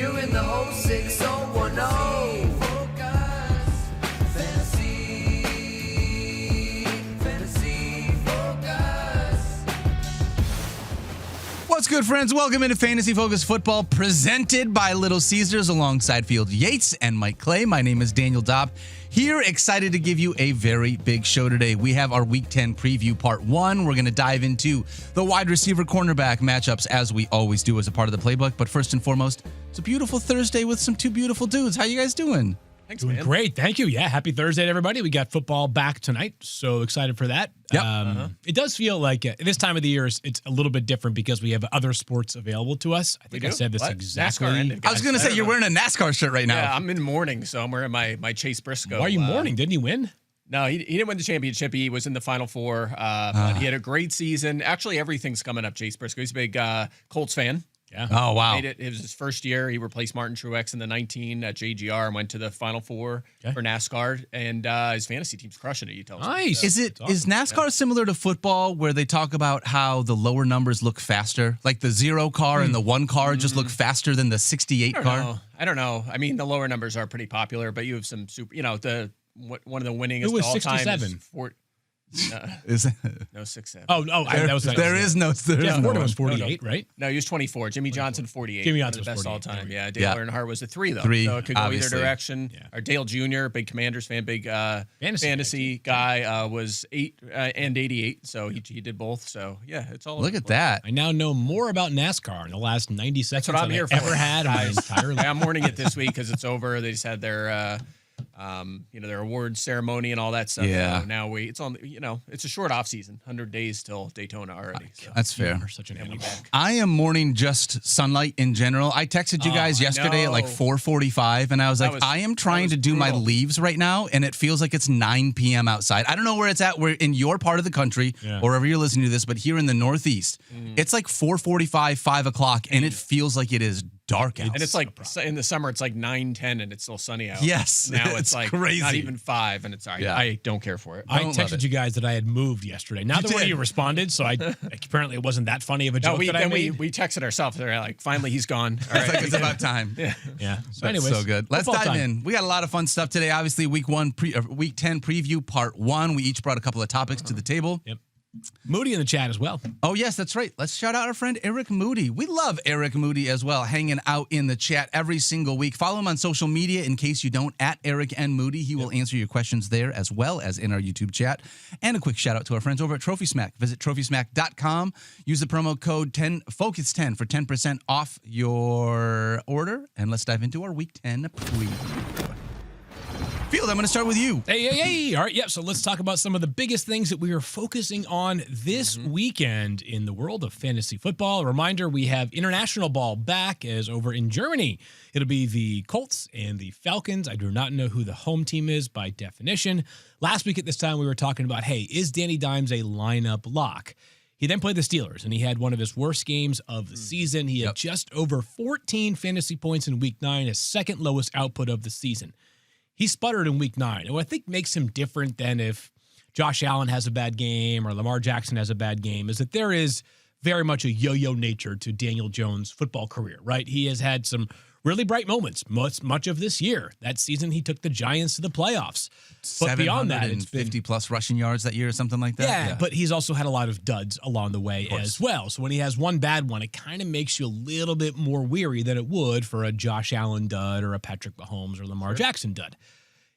doing the whole 6010. Focus, fantasy focus. What's good, friends? Welcome into Fantasy Focus Football, presented by Little Caesars alongside Field Yates and Mike Clay. My name is Daniel Dopp. Here, excited to give you a very big show today. We have our Week 10 preview part 1. We're going to dive into the wide receiver cornerback matchups as we always do as a part of the playbook. But first and foremost, it's a beautiful Thursday with some two beautiful dudes. How you guys doing? Thanks, Doing man. great. Thank you. Yeah. Happy Thursday to everybody. We got football back tonight. So excited for that. Yep. It does feel like this time of the year, it's a little bit different because we have other sports available to us. I think I said this What? exactly. NASCAR ended, I was going to say, you're wearing a NASCAR shirt right now. Yeah, I'm in mourning, so I'm wearing my Chase Briscoe. Why are you mourning? Didn't he win? No, he didn't win the championship. He was in the Final Four, but he had a great season. Actually, everything's coming up, Chase Briscoe. He's a big Colts fan. Yeah. Oh, wow. It was his first year. He replaced Martin Truex in the 19 at JGR and went to the Final Four for NASCAR. And his fantasy team's crushing it, he tells me. Nice. So. Is NASCAR similar to football where they talk about how the lower numbers look faster? Like the 0 car and the 1 car just look faster than the 68 car? I don't know. I mean, the lower numbers are pretty popular, but you have some super, one of the winningest It was all time 67. Is no 6-7. That was there is no. Jeff Gordon was 48, right? No, he was 24. Jimmy Johnson, 48. Jimmy One of Johnson the was best 48. all time. Yeah, Dale Yeah. Earnhardt was a 3, though. 3, so it could go obviously. either direction. Yeah. Or Dale Jr., big Commanders fan, big fantasy guy, guy, was 8 and 88. So he did both. So yeah, it's all. Look at that. I now know more about NASCAR in the last 90 seconds what I'm than here I for. ever had in my entire life. I'm mourning it this week because it's over. They just had their. Their awards ceremony and all that stuff. Yeah. So now it's on. It's a short off season. 100 days till Daytona already. So. That's fair. You're such an animal. I am mourning just sunlight in general. I texted you guys yesterday at like 4:45, and I was like, I am trying to do my leaves right now, and it feels like it's 9 p.m. outside. I don't know where it's at. We're in your part of the country, or wherever you're listening to this, but here in the Northeast, it's like 4:45, 5 o'clock, and it feels like it is dark out. And it's like in the summer, it's like 9-10, and it's still sunny out. Yes, Now it's like crazy. not even 5, and it's all right. Yeah. I don't care for it. I don't love texted it. you guys that I had moved yesterday. Neither one of you responded, so apparently it wasn't that funny of a joke that I made. we texted ourselves. They're like, finally, he's gone. All right, It's like it's about time. Yeah. Yeah. So That's anyways, so good. Let's football dive time. in. We got a lot of fun stuff today. Obviously, Week 10 preview part 1. We each brought a couple of topics to the table. Yep. Moody in the chat as well. Oh, yes, that's right. Let's shout out our friend Eric Moody. We love Eric Moody as well, hanging out in the chat every single week. Follow him on social media in case you don't, at Eric N. Moody. He will answer your questions there as well as in our YouTube chat. And a quick shout out to our friends over at Trophy Smack. Visit TrophySmack.com. Use the promo code FOCUS10 for 10% off your order. And let's dive into our Week 10 preview. Field, I'm going to start with you. Hey. All right. Yep. So let's talk about some of the biggest things that we are focusing on this weekend in the world of fantasy football. A reminder, we have international ball back as over in Germany. It'll be the Colts and the Falcons. I do not know who the home team is by definition. Last week at this time, we were talking about, hey, is Danny Dimes a lineup lock? He then played the Steelers, and he had one of his worst games of the season. He had just over 14 fantasy points in Week 9, his second lowest output of the season. He sputtered in Week 9. And what I think makes him different than if Josh Allen has a bad game or Lamar Jackson has a bad game is that there is very much a yo-yo nature to Daniel Jones' football career, right? He has had some really bright moments much of this year. That season, he took the Giants to the playoffs. But beyond that, it's been 50-plus rushing yards that year or something like that? Yeah, but he's also had a lot of duds along the way as well. So when he has one bad one, it kind of makes you a little bit more weary than it would for a Josh Allen dud or a Patrick Mahomes or Lamar Jackson dud.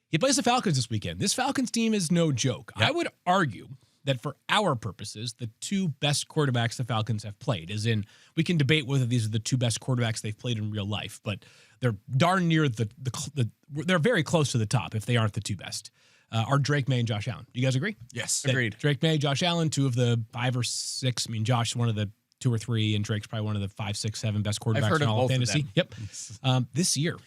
He plays the Falcons this weekend. This Falcons team is no joke. I would argue that for our purposes, the two best quarterbacks the Falcons have played, as in we can debate whether these are the two best quarterbacks they've played in real life, but they're darn near they're very close to the top if they aren't the two best. Are Drake May and Josh Allen. Do you guys agree? Yes. Agreed. Drake May, Josh Allen, 2 of the 5 or 6. I mean, Josh, one of the 2 or 3, and Drake's probably one of the 5, 6, 7 best quarterbacks in all of fantasy. Yep. This year,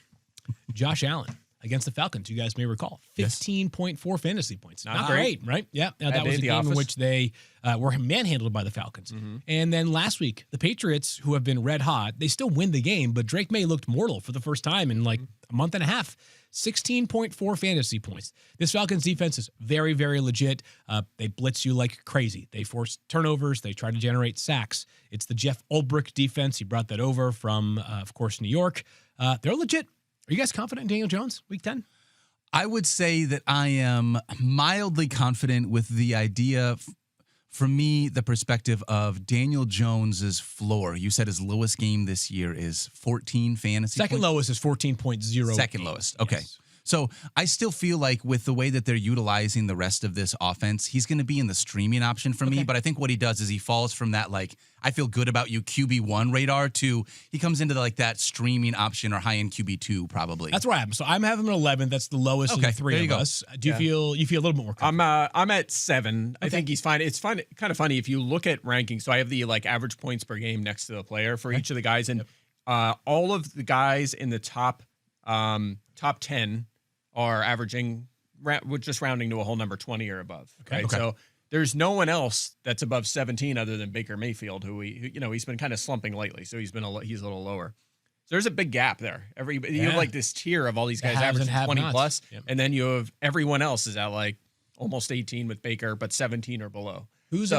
Josh Allen against the Falcons, you guys may recall, 15.4 fantasy points. Not great, right? Yeah. Now, that was a game in which they were manhandled by the Falcons. And then last week, the Patriots, who have been red hot, they still win the game, but Drake May looked mortal for the first time in like a month and a half. 16.4 fantasy points. This Falcons defense is very, very legit. They blitz you like crazy. They force turnovers. They try to generate sacks. It's the Jeff Ulbrich defense. He brought that over from, of course, New York. They're legit. Are you guys confident in Daniel Jones week 10? I would say that I am mildly confident with the idea, for me, the perspective of Daniel Jones's floor. You said his lowest game this year is 14 fantasy Second points? lowest is 14.0. Second lowest. Okay. Yes. So I still feel like with the way that they're utilizing the rest of this offense, he's going to be in the streaming option for me. But I think what he does is he falls from that, like, I feel good about you QB1 radar to he comes into that streaming option or high end QB2 probably. That's where I am. So I'm having him at 11. That's the lowest of the three there you of go. us. Do you feel a little bit more confident? I'm at 7. I think he's fine. It's fun, kind of funny if you look at rankings. So I have the average points per game next to the player for each of the guys, and all of the guys in the top 10 are averaging, we're just rounding to a whole number, 20 or above. Right? Okay. So there's no one else that's above 17 other than Baker Mayfield, who he's been kind of slumping lately. So he's a little lower. So there's a big gap there. You have this tier of all these guys averaging 20 plus, and then you have everyone else is at almost 18 with Baker, but 17 or below. Who's the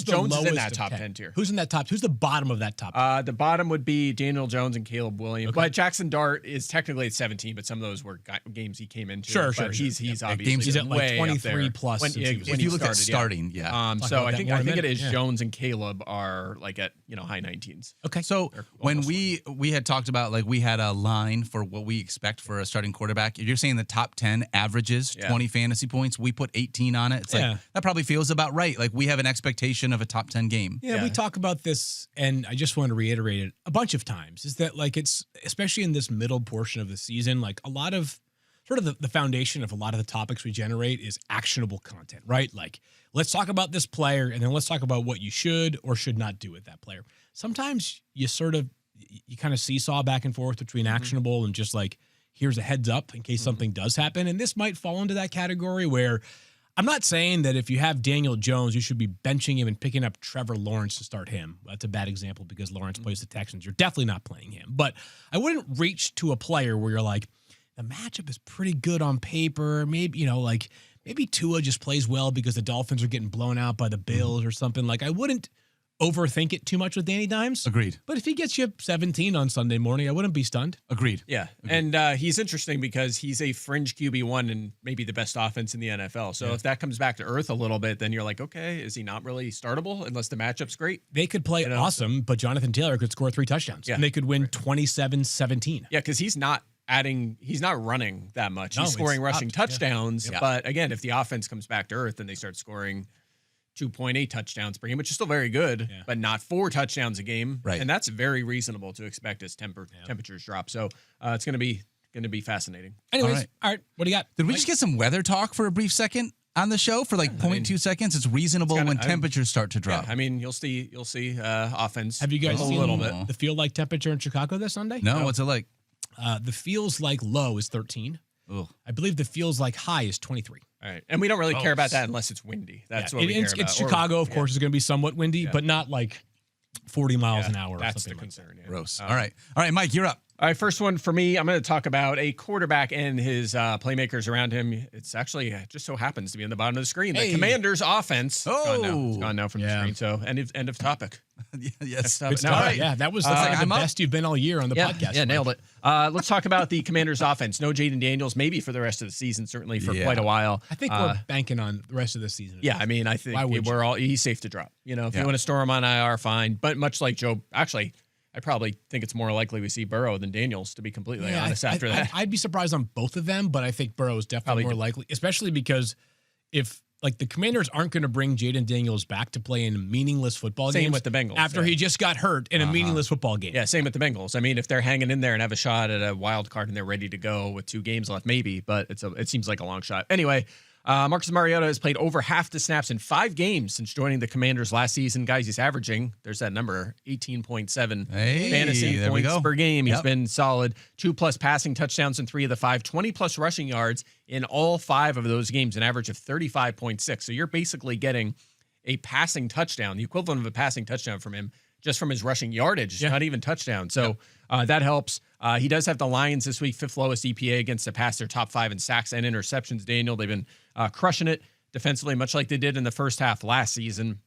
Jones lowest is in that of top 10 tier? Who's in that top? Who's the bottom of that top 10? The bottom would be Daniel Jones and Caleb Williams. But Jackson Dart is technically at 17, but some of those were games he came into. Sure. He's obviously Games he's at way 23 up there. plus. if you look at starting, So I think it is Yeah. Jones and Caleb are at high 19s. Okay. So when we had talked about we had a line for what we expect for a starting quarterback. If you're saying the top 10 averages 20 fantasy points, we put 18 on it. It's that probably feels about right. We have an expectation of a top 10 game. Yeah, we talk about this, and I just want to reiterate it a bunch of times, is that it's, especially in this middle portion of the season, a lot of sort of the foundation of a lot of the topics we generate is actionable content, right? Let's talk about this player, and then let's talk about what you should or should not do with that player. Sometimes you kind of seesaw back and forth between actionable and just here's a heads up in case something does happen. And this might fall into that category where I'm not saying that if you have Daniel Jones, you should be benching him and picking up Trevor Lawrence to start him. That's a bad example because Lawrence plays the Texans. You're definitely not playing him. But I wouldn't reach to a player where you're the matchup is pretty good on paper. Maybe, maybe Tua just plays well because the Dolphins are getting blown out by the Bills or something. I wouldn't overthink it too much with Danny Dimes. Agreed. But if he gets you 17 on Sunday morning, I wouldn't be stunned. Agreed. Yeah. And he's interesting because he's a fringe QB1 and maybe the best offense in the NFL. So if that comes back to earth a little bit, then you're okay, is he not really startable unless the matchup's great? They could play awesome, but Jonathan Taylor could score 3 touchdowns. And they could win 27-17. Yeah, because he's not running that much. No, He's scoring rushing touchdowns. Yeah. But again, if the offense comes back to earth and they start scoring 2.8 touchdowns per game, which is still very good, but not 4 touchdowns a game. Right. And that's very reasonable to expect as temperatures drop. So it's going to be fascinating. Anyways, all right, what do you got? Did we just get some weather talk for a brief second on the show for 0.2 seconds? It's reasonable when temperatures start to drop. Yeah, you'll see offense. Have you guys a seen little bit. the feel like temperature in Chicago this Sunday? No, what's it like? The feels like low is 13. Ugh. I believe the feels like high is 23. All right. And we don't really care about that unless it's windy. That's what we care about. It's Chicago, of course, is going to be somewhat windy, but not 40 miles an hour. That's or the something concern. Yeah. Gross. All right, Mike, you're up. All right, first one for me, I'm going to talk about a quarterback and his playmakers around him. It's actually just so happens to be on the bottom of the screen. The Commanders' offense. It's gone now from the screen. So end of topic. Yes. Good stuff. Right. Yeah, that was the best you've been all year on the podcast. Yeah, nailed it. Let's talk about the Commanders' offense. No Jaden Daniels, maybe for the rest of the season, certainly for quite a while. I think we're banking on the rest of the season. Yeah, I think he's safe to drop. If you want to store him on IR, fine. But much like Joe, actually, I probably think it's more likely we see Burrow than Daniels, to be completely honest, after that. I'd be surprised on both of them, but I think Burrow is definitely more likely, especially because if the Commanders aren't going to bring Jaden Daniels back to play in meaningless football games. Same with the Bengals. After he just got hurt in a meaningless football game. Yeah, same with the Bengals. If they're hanging in there and have a shot at a wild card and they're ready to go with 2 games left, maybe, but it seems like a long shot. Anyway, Marcus Mariota has played over half the snaps in 5 games since joining the Commanders last season. Guys, he's averaging, there's that number, 18.7 fantasy points per game. He's been solid. 2+ passing touchdowns in 3 of the 5, 20+ rushing yards in all 5 of those games, an average of 35.6. So you're basically getting a passing touchdown, the equivalent of a passing touchdown from him, just from his rushing yardage, not even touchdown. So that helps. He does have the Lions this week, 5th lowest EPA against the pass. They're top 5 in sacks and interceptions, Daniel. They've been crushing it defensively, much like they did in the first half last season.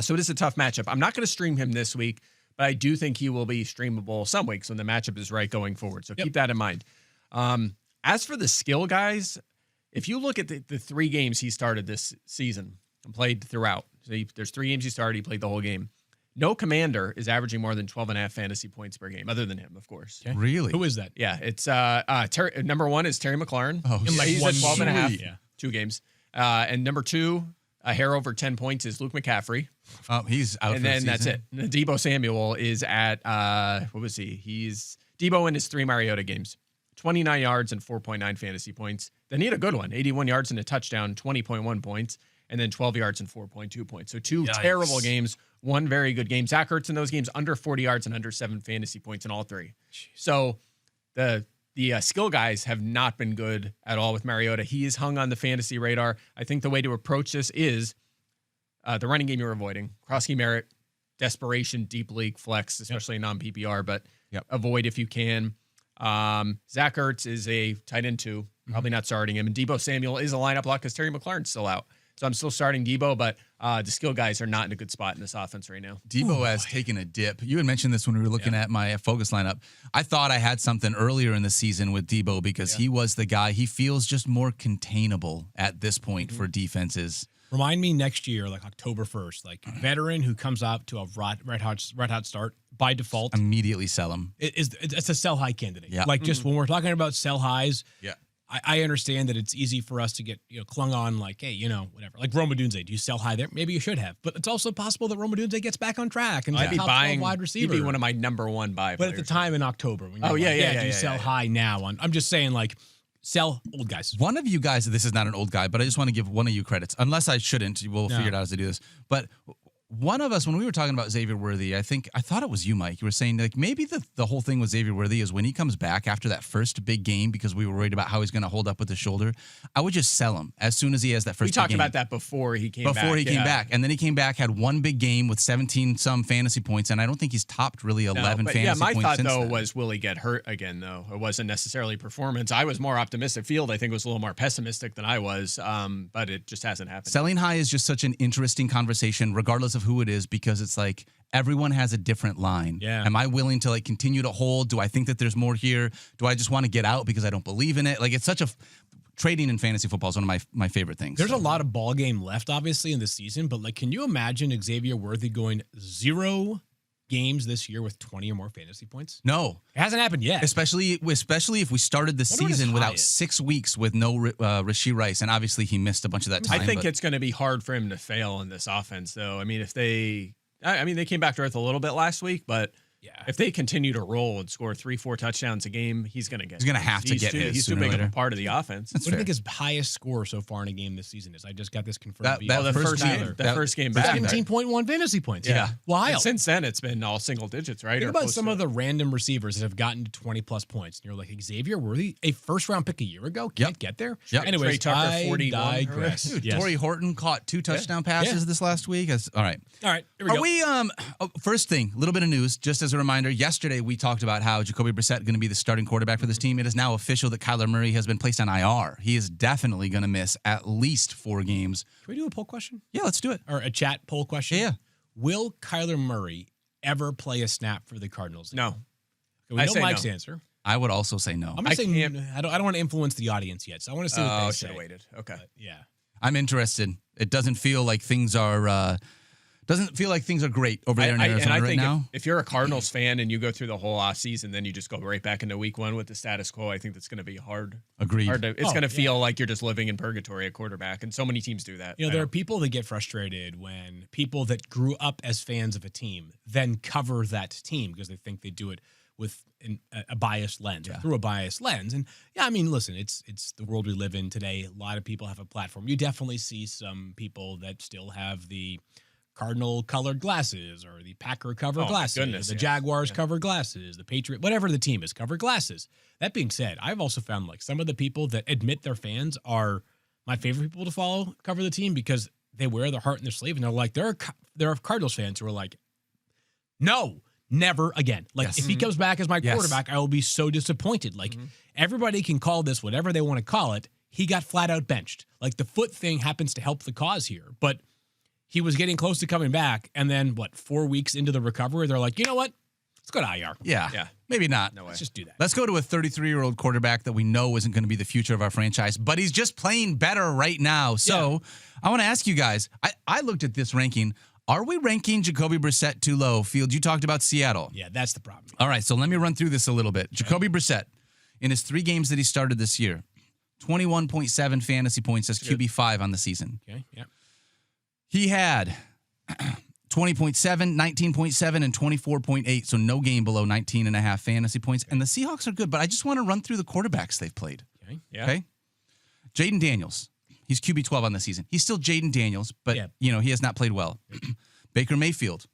So it is a tough matchup. I'm not going to stream him this week, but I do think he will be streamable some weeks when the matchup is right going forward. So keep that in mind. As for the skill guys, if you look at the 3 games he started this season and played throughout, so there's 3 games he started, he played the whole game. No commander is averaging more than 12.5 fantasy points per game, other than him, of course. Okay. Really? Who is that? Yeah, it's number 1 is Terry McLaurin. Oh, He's at 12.5, Yeah. 2 games. And number 2, a hair over 10 points, is Luke McCaffrey. Oh, he's out. And for the then that's season. it. Debo Samuel is at what was he? He's Debo in his 3 Mariota games, 29 yards and 4.9 fantasy points. Then he had a good one, 81 yards and a touchdown, 20.1 points, and then 12 yards and 4.2 points. So 2 terrible games, 1 very good game. Zach Ertz in those games under 40 yards and under 7 fantasy points in all 3. So the skill guys have not been good at all with Mariota. He is hung on the fantasy radar. I think the way to approach this is the running game you're avoiding. Cross-key merit, desperation, deep league, flex, especially non-PPR, but avoid if you can. Zach Ertz is a tight end 2, probably not starting him. And Debo Samuel is a lineup lock because Terry McLaurin's still out. So I'm still starting Debo, but the skill guys are not in a good spot in this offense right now. Debo has taken a dip. You had mentioned this when we were looking at my focus lineup. I thought I had something earlier in the season with Debo because he was the guy. He feels just more containable at this point for defenses. Remind me next year, like October 1st, like veteran who comes up to a red hot start by default. Immediately sell him. It's a sell high candidate. Yeah. Like just when we're talking about sell highs, Yeah. I understand that it's easy for us to get clung on like, hey, whatever. Like Roma Dunze, do you sell high there? Maybe you should have, but it's also possible that Roma Dunze gets back on track and I'd be top buying 12 wide receiver. He'd be one of my number 1 buy. But at the time in October, when Oh, you're yeah, like, yeah, do you sell high now? I'm just saying, like, sell old guys. One of you guys, this is not an old guy, but I just want to give one of you credits. Unless I shouldn't, we'll figure it out as I do this. But one of us, when we were talking about Xavier Worthy, I thought it was you, Mike. You were saying like maybe the whole thing with Xavier Worthy is when he comes back after that first big game because we were worried about how he's going to hold up with his shoulder. I would just sell him as soon as he has that first. We talked big game. about that before he came back. Before he came back, and then he came back, had 1 big game with 17 some fantasy points, and I don't think he's topped really 11 fantasy points. My thought since though then. was, will he get hurt again? Though it wasn't necessarily performance. I was more optimistic. Field, I think, was a little more pessimistic than I was, but it just hasn't happened. Selling high is just such an interesting conversation, regardless of who it is, because it's like everyone has a different line. Yeah. Am I willing to like continue to hold? Do I think that there's more here? Do I just want to get out because I don't believe in it? Like it's such a trading in fantasy football is one of my favorite things. There's a lot of ball game left, obviously, in the season, but like, can you imagine Xavier Worthy going 0 games this year with 20 or more fantasy points? No. It hasn't happened yet. Especially if we started the Wonder what his season high without is. 6 weeks with no Rashee Rice, and obviously he missed a bunch of that time. I think but it's going to be hard for him to fail in this offense, though. I mean, they came back to earth a little bit last week, but if they continue to roll and score 3-4 touchdowns a game, he's going to get. He's going to have to get his He's too sooner or big of later. a part of the offense. That's What do you fair. think his highest score so far in a game this season is? I just got this confirmed. That The first first game that- back. 17.1 fantasy points. Yeah. Wild. And since then, it's been all single digits, right? Think Or about close some to of it. the random receivers that have gotten to 20 plus points. And you're like, Xavier Worthy, a first round pick a year ago, can't get there. Yep. Anyways, Trey Tucker, I 41. digress. Dude, Yes. Torrey Horton caught 2 touchdown passes this last week. All right. All right, here we Are go. we first thing, a little bit of news, just as a reminder, yesterday we talked about how Jacoby Brissett going to be the starting quarterback for this team. It is now official that Kyler Murray has been placed on IR. He is definitely going to miss at least 4 games. Can we do a poll question? Yeah, let's do it. Or a chat poll question? Yeah. Will Kyler Murray ever play a snap for the Cardinals? No. We I know say Mike's no. answer. I would also say no. I'm going to say can't- I don't want to influence the audience yet, so I want to see what Oh, they should say. have waited. Okay. Yeah. I'm interested. It doesn't feel like things are great over there in Arizona I right think now. if you're a Cardinals fan and you go through the whole off season, then you just go right back into week 1 with the status quo. I think that's going to be hard. Agreed. It's going to feel like you're just living in purgatory at quarterback, and so many teams do that. There are people that get frustrated when people that grew up as fans of a team then cover that team because they think they do it with a biased lens, or through a biased lens. And I mean, listen, it's the world we live in today. A lot of people have a platform. You definitely see some people that still have the Cardinal colored glasses or the Packer covered my glasses, goodness, the yeah. Jaguars covered glasses, the Patriot, whatever the team is, covered glasses. That being said, I've also found like some of the people that admit they're fans are my favorite people to follow cover the team because they wear their heart in their sleeve and they're like, there are Cardinals fans who are like, no, never again. Like if he comes back as my quarterback, I will be so disappointed. Like everybody can call this whatever they want to call it. He got flat out benched. Like the foot thing happens to help the cause here, but he was getting close to coming back. And then, 4 weeks into the recovery, they're like, you know what? Let's go to IR. Yeah. Maybe not. No way. Let's just do that. Let's go to a 33-year-old quarterback that we know isn't going to be the future of our franchise, but he's just playing better right now. So I want to ask you guys, I looked at this ranking. Are we ranking Jacoby Brissett too low? Field, you talked about Seattle. Yeah, that's the problem. All right, so let me run through this a little bit. Jacoby Brissett, in his 3 games that he started this year, 21.7 fantasy points as QB5 on the season. Okay, yeah. He had 20.7, 19.7, and 24.8, so no game below 19.5 fantasy points. And the Seahawks are good, but I just want to run through the quarterbacks they've played. Okay. Yeah. Okay? Jaden Daniels, he's QB12 on the season. He's still Jaden Daniels, but, he has not played well. Baker Mayfield,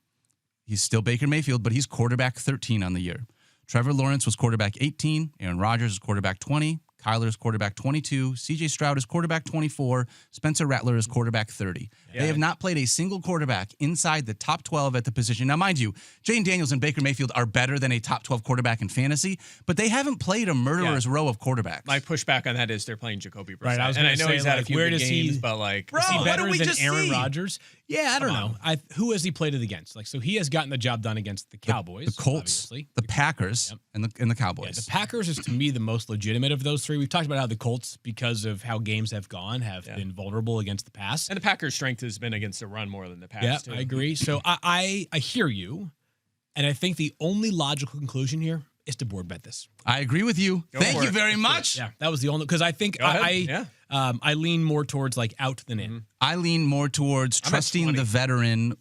he's still Baker Mayfield, but he's quarterback 13 on the year. Trevor Lawrence was quarterback 18. Aaron Rodgers is quarterback 20. Kyler is quarterback 22. CJ Stroud is quarterback 24. Spencer Rattler is quarterback 30. Yeah. They have not played a single quarterback inside the top 12 at the position. Now, mind you, Jane Daniels and Baker Mayfield are better than a top 12 quarterback in fantasy, but they haven't played a murderer's row of quarterbacks. My pushback on that is they're playing Jacoby Brissett. Right, I was and I gonna know say, he's had a like, few where good does games, he- but like, Bro, Is he what better did we than just Aaron see? Rodgers? Yeah, I don't know. Who has he played it against? Like, so he has gotten the job done against the Cowboys, The Colts, obviously. the Packers, and the Yeah, Cowboys. the Packers is to me the most legitimate of those 3. We've talked about how the Colts, because of how games have gone, have been vulnerable against the pass. and the Packers' strength has been against the run more than the pass. Yeah, too. I agree. So I hear you, and I think the only logical conclusion here is to board bet this. I agree with you. Go Thank for you it. very Let's do it. much. Yeah, that was the only, because I think Go ahead. I lean more towards like out than in. I lean more towards I'm at trusting 20. the veteran.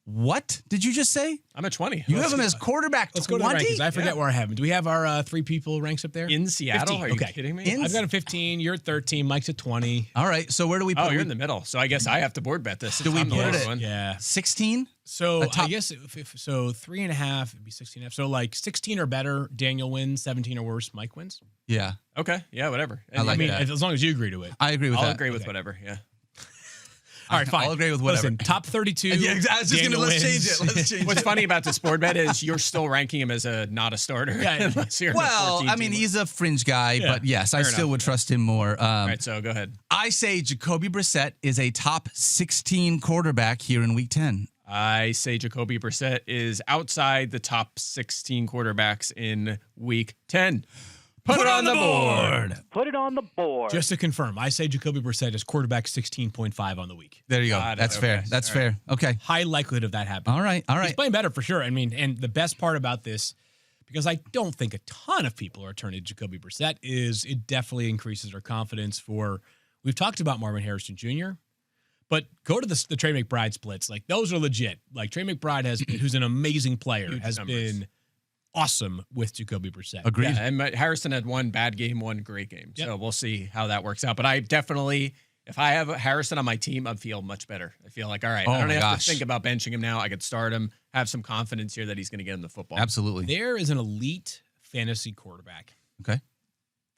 What did you just say? I'm at 20. You have him as quarterback Let's go to the 20? rankings. I forget where I have him. Do we have our 3 people ranks up there? in Seattle. 15. Are you Okay. kidding me? In- I've got a 15. You're at 13. Mike's at 20. All right, so where do we put Oh, it? you're in the middle. So I guess I have to board bet this. Do we I'm the put it lowest at- one. Yeah. 16? So A top- I guess so 3.5 would be 16.5. So like 16 or better, Daniel wins. 17 or worse, Mike wins. Yeah, Okay. Yeah, whatever. I like I mean, that. as long as you agree to it. I agree with I'll that. agree with Okay. whatever. Yeah. All right, fine. I'll agree with whatever. Listen, top 32. Yeah, I was just Daniel let's wins. change it. Let's change What's it. funny about this board bet is you're still ranking him as not a starter. Yeah. Unless you're in the Well, 14 I mean, team. he's a fringe guy, Yeah, but yes, I fair still enough. would trust him more. All right, so go ahead. I say Jacoby Brissett is a top 16 quarterback here in Week 10. I say Jacoby Brissett is outside the top 16 quarterbacks in Week 10. Put it on the board. Put it on the board. Just to confirm, I say Jacoby Brissett is quarterback 16.5 on the week. There you go. Got it. That's Okay. fair. That's All fair. Okay. High likelihood of that happening. All right. All He's right. playing better for sure. I mean, and the best part about this, because I don't think a ton of people are turning to Jacoby Brissett, is it definitely increases our confidence for. We've talked about Marvin Harrison Jr., but go to the Trey McBride splits. Like, those are legit. Like, Trey McBride who's an amazing player, Huge has numbers. been awesome with Jacoby Brissett. Agreed. Yeah, and Harrison had one bad game, one great game. Yep. So we'll see how that works out. But I definitely, if I have Harrison on my team, I feel much better. I feel like, all right, Oh I don't my have gosh. to think about benching him now. I could start him, have some confidence here that he's going to get him the football. Absolutely. There is an elite fantasy quarterback Okay.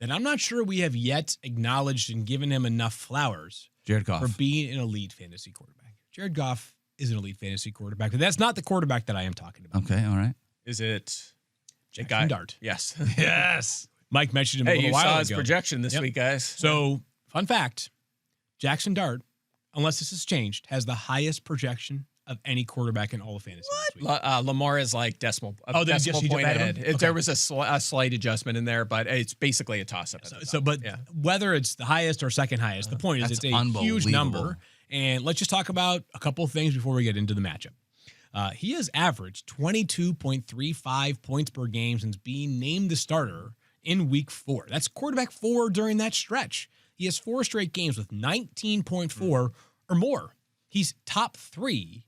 that I'm not sure we have yet acknowledged and given him enough flowers Jared Goff. for being an elite fantasy quarterback. Jared Goff is an elite fantasy quarterback, but that's not the quarterback that I am talking about. Okay. All right. Is it the Jackson Dart. Yes. Yes. Mike mentioned him a Hey, little you while saw ago. his projection this Yep. week, guys. So, fun fact, Jackson Dart, unless this has changed, has the highest projection of any quarterback in all of fantasy this week. Lamar is like decimal, Oh, then decimal just- he point just added ahead. him? Okay. There was a slight adjustment in there, but it's basically a toss-up. But yeah. whether it's the highest or second highest, the point is That's it's a huge unbelievable. number. And let's just talk about a couple of things before we get into the matchup. He has averaged 22.35 points per game since being named the starter in week 4. That's quarterback 4 during that stretch. He has 4 straight games with 19.4 or more. He's top 3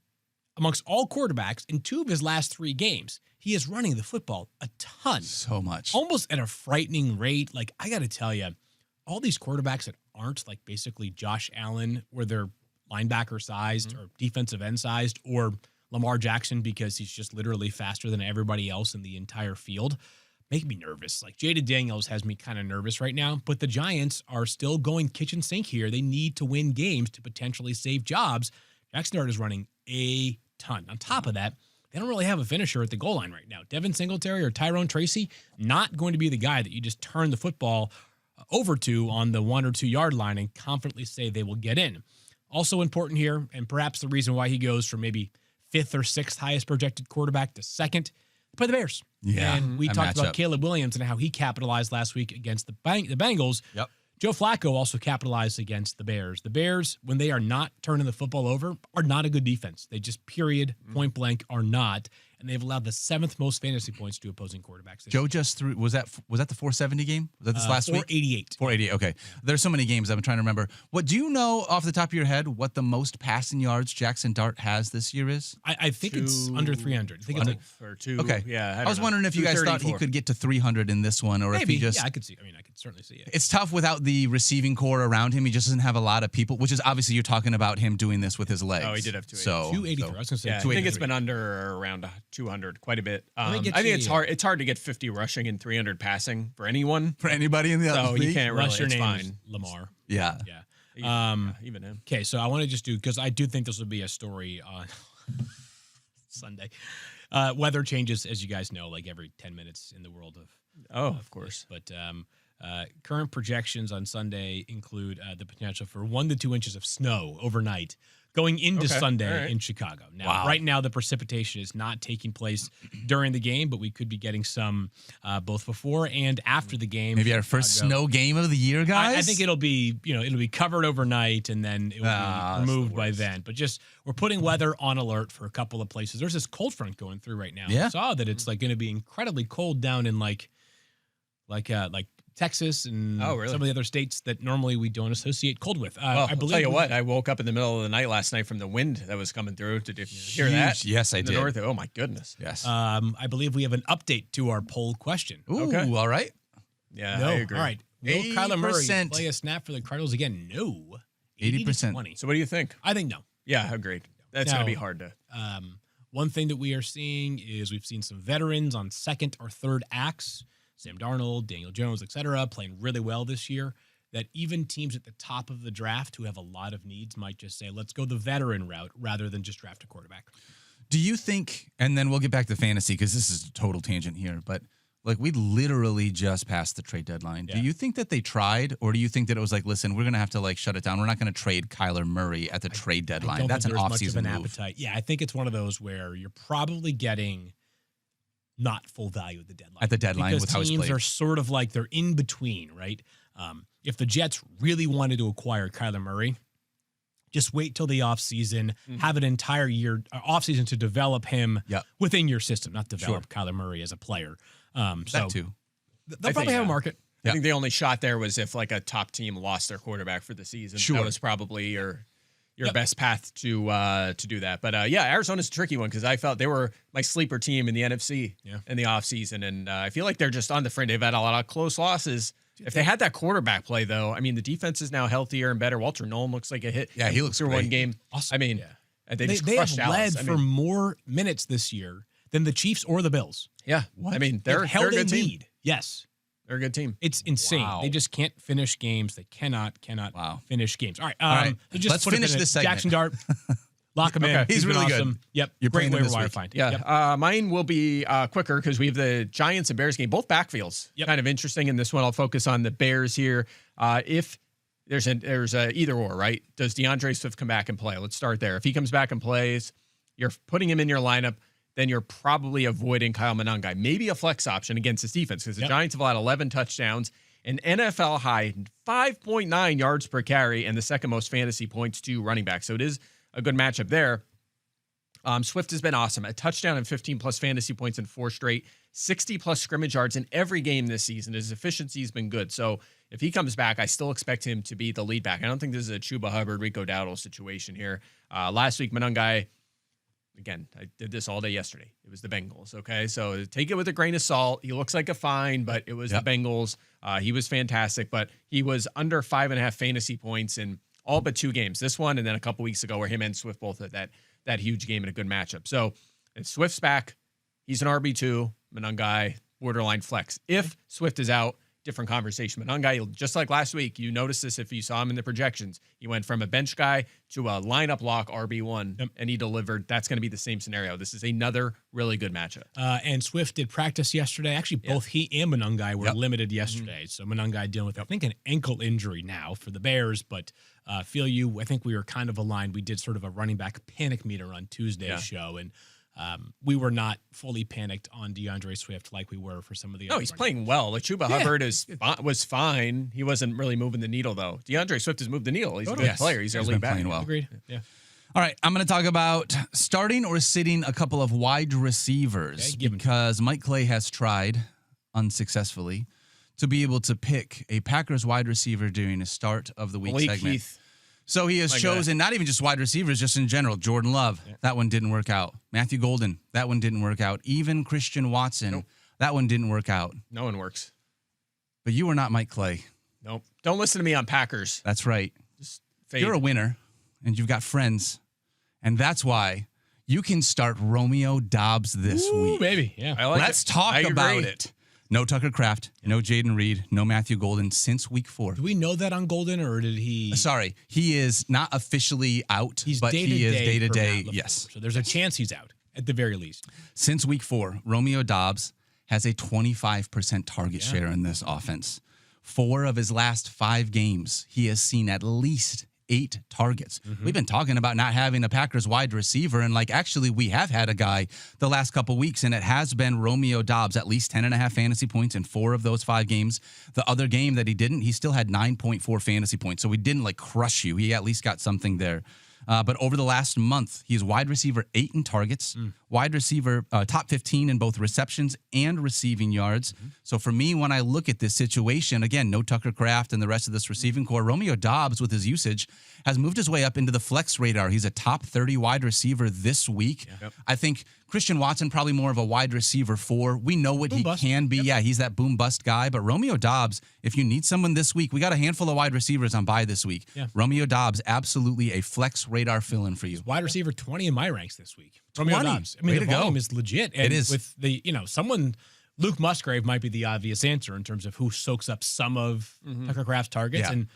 amongst all quarterbacks in 2 of his last 3 games. He is running the football a ton, So much. almost at a frightening rate. Like, I got to tell you, all these quarterbacks that aren't like basically Josh Allen, where they're linebacker sized or defensive end sized, or Lamar Jackson because he's just literally faster than everybody else in the entire field, make me nervous. Like, Jaden Daniels has me kind of nervous right now, but the Giants are still going kitchen sink here. They need to win games to potentially save jobs. Jackson Dart is running a ton. On top of that, they don't really have a finisher at the goal line right now. Devin Singletary or Tyrone Tracy, not going to be the guy that you just turn the football over to on the 1 or 2 yard line and confidently say they will get in. Also important here, and perhaps the reason why he goes from maybe 5th or 6th highest projected quarterback to 2nd, play the Bears. Yeah, And we that talked about matchup. Caleb Williams and how he capitalized last week against the Bengals. Yep. Joe Flacco also capitalized against the Bears. The Bears, when they are not turning the football over, are not a good defense. They just, period, point blank, are not. And they've allowed the 7th most fantasy points to opposing quarterbacks. Joe just threw. Was that the 470 game? Was that this last week? 488. 488. Okay. There's so many games. I'm trying to remember. What do you know off the top of your head? What the most passing yards Jackson Dart has this year is? I think it's under 300. I think it's like or 2. Okay. Yeah. I was wondering if you guys thought he could get to 300 in this one, or if maybe. he just. Yeah, I could see. I mean, I could certainly see it. It's tough without the receiving core around him. He just doesn't have a lot of people, which is obviously you're talking about him doing this with his legs. Oh, he did have 283. So 283. I was going to say Yeah, I 283. think it's been under around 200 quite a bit. me I get think you- it's hard. It's hard to get 50 rushing and 300 passing for anyone. for anybody in the So league. you can't really. Unless your It's name's fine. Lamar. Yeah. Yeah. Even him. Okay, so I want to just do, because I do think this will be a story on Sunday. Weather changes, as you guys know, like every 10 minutes in the world of. Oh, of course. But current projections on Sunday include the potential for 1 to 2 inches of snow overnight going into Okay, Sunday all right. in Chicago. Now, Wow. right now, the precipitation is not taking place during the game, but we could be getting some both before and after the game. Maybe our first Chicago. snow game of the year, guys. I think it'll be, it'll be covered overnight and then it will Ah, be that's the removed by worst. then. But just we're putting weather on alert for a couple of places. There's this cold front going through right now. Yeah. I saw that it's like going to be incredibly cold down in like Texas and Oh, really? some of the other states that normally we don't associate cold with. Well, I I'll believe tell you what. I woke up in the middle of the night last night from the wind that was coming through. Did you hear that? Huge. Yes, I In the did. north? Oh my goodness. Yes. I believe we have an update to our poll question. Ooh, okay. all right. Yeah, No. I agree. All right. Will Kyler Murray 80%. play a snap for the Cardinals again? No. 80%. 20. So what do you think? I think no. Yeah, agreed. That's Now- going to be hard to. One thing that we are seeing is we've seen some veterans on 2nd or 3rd acts, Sam Darnold, Daniel Jones, etc., playing really well this year, that even teams at the top of the draft who have a lot of needs might just say, let's go the veteran route rather than just draft a quarterback. Do you think, and then we'll get back to fantasy because this is a total tangent here, but like we literally just passed the trade deadline. Yeah. Do you think that they tried, or do you think that it was like, listen, we're going to have to like shut it down. We're not going to trade Kyler Murray at the trade I deadline. don't That's think an there's much of off-season an move. appetite. Yeah, I think it's one of those where you're probably getting not full value at the deadline. At the deadline because with how he's teams played. are sort of like they're in between, right? If the Jets really wanted to acquire Kyler Murray, just wait till the offseason, have an entire year offseason to develop him Yep. within your system, not develop Kyler Murray as a player. So That too. they'll I probably think, have a yeah. market. I think the only shot there was if like a top team lost their quarterback for the season. Sure. That was probably your Yep. best path to do that. But yeah, Arizona's a tricky one because I felt they were my sleeper team in the NFC in the offseason. And I feel like they're just on the fringe. They've had a lot of close losses. If they had that quarterback play, though, I mean, the defense is now healthier and better. Walter Nolan looks like a hit. Yeah, he looks through great. one game. Awesome. I mean, Yeah. and they They, just they have crushed led Dallas. I for mean, more minutes this year than the Chiefs or the Bills. yeah. I mean, They've they're held a good a team. lead. Yes. They're a good team. It's insane. Wow. They just can't finish games. They cannot Wow. finish games. All right. right. So just Let's put a finish pin in this it. segment. Jackson Dart. Lock him in. Okay. He's been really good. awesome. Yep. You're Great playing him waiver this wire week. find. Yeah, Yep. mine will be quicker because we have the Giants and Bears game, both backfields. Yep. Kind of interesting in this one. I'll focus on the Bears here. If there's a either or, right? Does DeAndre Swift come back and play? Let's start there. If he comes back and plays, you're putting him in your lineup, then you're probably avoiding Kyle Monangai. Maybe a flex option against his defense because the Yep. Giants have allowed 11 touchdowns, an NFL high 5.9 yards per carry, and the second most fantasy points to running back. So it is a good matchup there. Swift has been awesome. A touchdown and 15-plus fantasy points in 4 straight, 60-plus scrimmage yards in every game this season. His efficiency has been good. So if he comes back, I still expect him to be the lead back. I don't think this is a Chuba Hubbard, Rico Dowdle situation here. Last week, Monangai, again, I did this all day yesterday. It was the Bengals, okay? So take it with a grain of salt. He looks like a fine, but it was the Bengals. He was fantastic, but he was under 5.5 fantasy points in all but 2 games. This one and then a couple weeks ago where him and Swift both had that huge game and a good matchup. So if Swift's back, he's an RB2, Monangai, borderline flex. If Swift is out, different conversation. Monangai, just like last week, you noticed this if you saw him in the projections. He went from a bench guy to a lineup lock RB1, and he delivered. That's going to be the same scenario. This is another really good matchup. And Swift did practice yesterday. Actually, both he and Monangai were limited yesterday. So Monangai dealing with, I think, an ankle injury now for the Bears, but feel you. I think we were kind of aligned. We did sort of a running back panic meter on Tuesday's show, and we were not fully panicked on DeAndre Swift like we were for some of the other. No, he's playing well. Like Chuba Hubbard was fine. He wasn't really moving the needle, though. DeAndre Swift has moved the needle. He's a good player. He's been playing well. Agreed. Yeah. All right, I'm going to talk about starting or sitting a couple of wide receivers because Mike Clay has tried unsuccessfully to be able to pick a Packers wide receiver during the start of the week segment. Keith. So he has chosen not even just wide receivers, just in general. Jordan Love, that one didn't work out. Matthew Golden, that one didn't work out. Even Christian Watson, that one didn't work out. No one works. But you are not Mike Clay. Nope. Don't listen to me on Packers. That's right. Just fade. You're a winner, and you've got friends. And that's why you can start Romeo Dobbs this week. Baby. Yeah. I like Let's it. talk I about agree. it. No Tucker Kraft, no Jaden Reed, no Matthew Golden since week 4. Do we know that on Golden, or did he? Sorry, he is not officially out, He's but he is day-to-day, per Matt yes. LaFleur. So there's a chance he's out at the very least. Since week 4, Romeo Dobbs has a 25% target share in this offense. 4 of his last 5 games, he has seen at least 8 targets. We've been talking about not having a Packers wide receiver, and actually we have had a guy the last couple weeks, and it has been Romeo Dobbs, at least 10.5 fantasy points in 4 of those 5 games. The other game that he didn't, he still had 9.4 fantasy points, so he didn't crush you. He at least got something there. But over the last month, he's wide receiver 8 in targets, wide receiver top 15 in both receptions and receiving yards. So for me, when I look at this situation, again, no Tucker Kraft and the rest of this receiving core, Romeo Dobbs with his usage has moved his way up into the flex radar. He's a top 30 wide receiver this week. I think Christian Watson, probably more of a wide receiver 4. We know what he can be. Yeah, he's that boom bust guy. But Romeo Dobbs, if you need someone this week, we got a handful of wide receivers on bye this week. Romeo Dobbs, absolutely a flex radar fill-in for you. Wide receiver 20 in my ranks this week. Romeo Dobbs. I mean, the volume is legit. And it is. With the, Luke Musgrave might be the obvious answer in terms of who soaks up some of Tucker Kraft's targets. And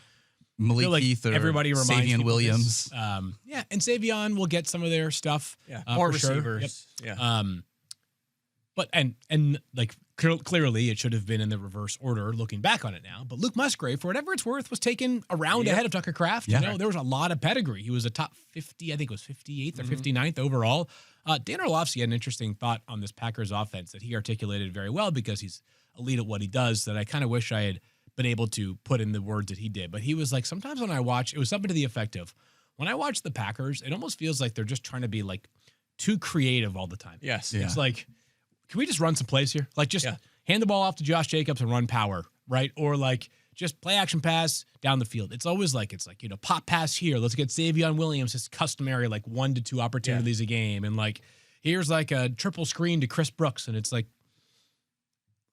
Malik Heath or everybody reminds Savion Williams. And Savion will get some of their stuff. More for receivers. Sure. But clearly it should have been in the reverse order looking back on it now. But Luke Musgrave, for whatever it's worth, was taken around ahead of Tucker Kraft. There was a lot of pedigree. He was a top 50, I think it was 58th or 59th overall. Dan Orlovsky had an interesting thought on this Packers offense that he articulated very well because he's elite at what he does that I kind of wish I had been able to put in the words that he did. But he was like, sometimes when I watch, it was something to the effect of, when I watch the Packers, it almost feels like they're just trying to be too creative all the time. Yes. It's like, can we just run some plays here? Hand the ball off to Josh Jacobs and run power, right? Or just play action pass down the field. It's always pop pass here. Let's get Savion Williams, his customary 1 to 2 opportunities a game. And here's a triple screen to Chris Brooks. And it's let's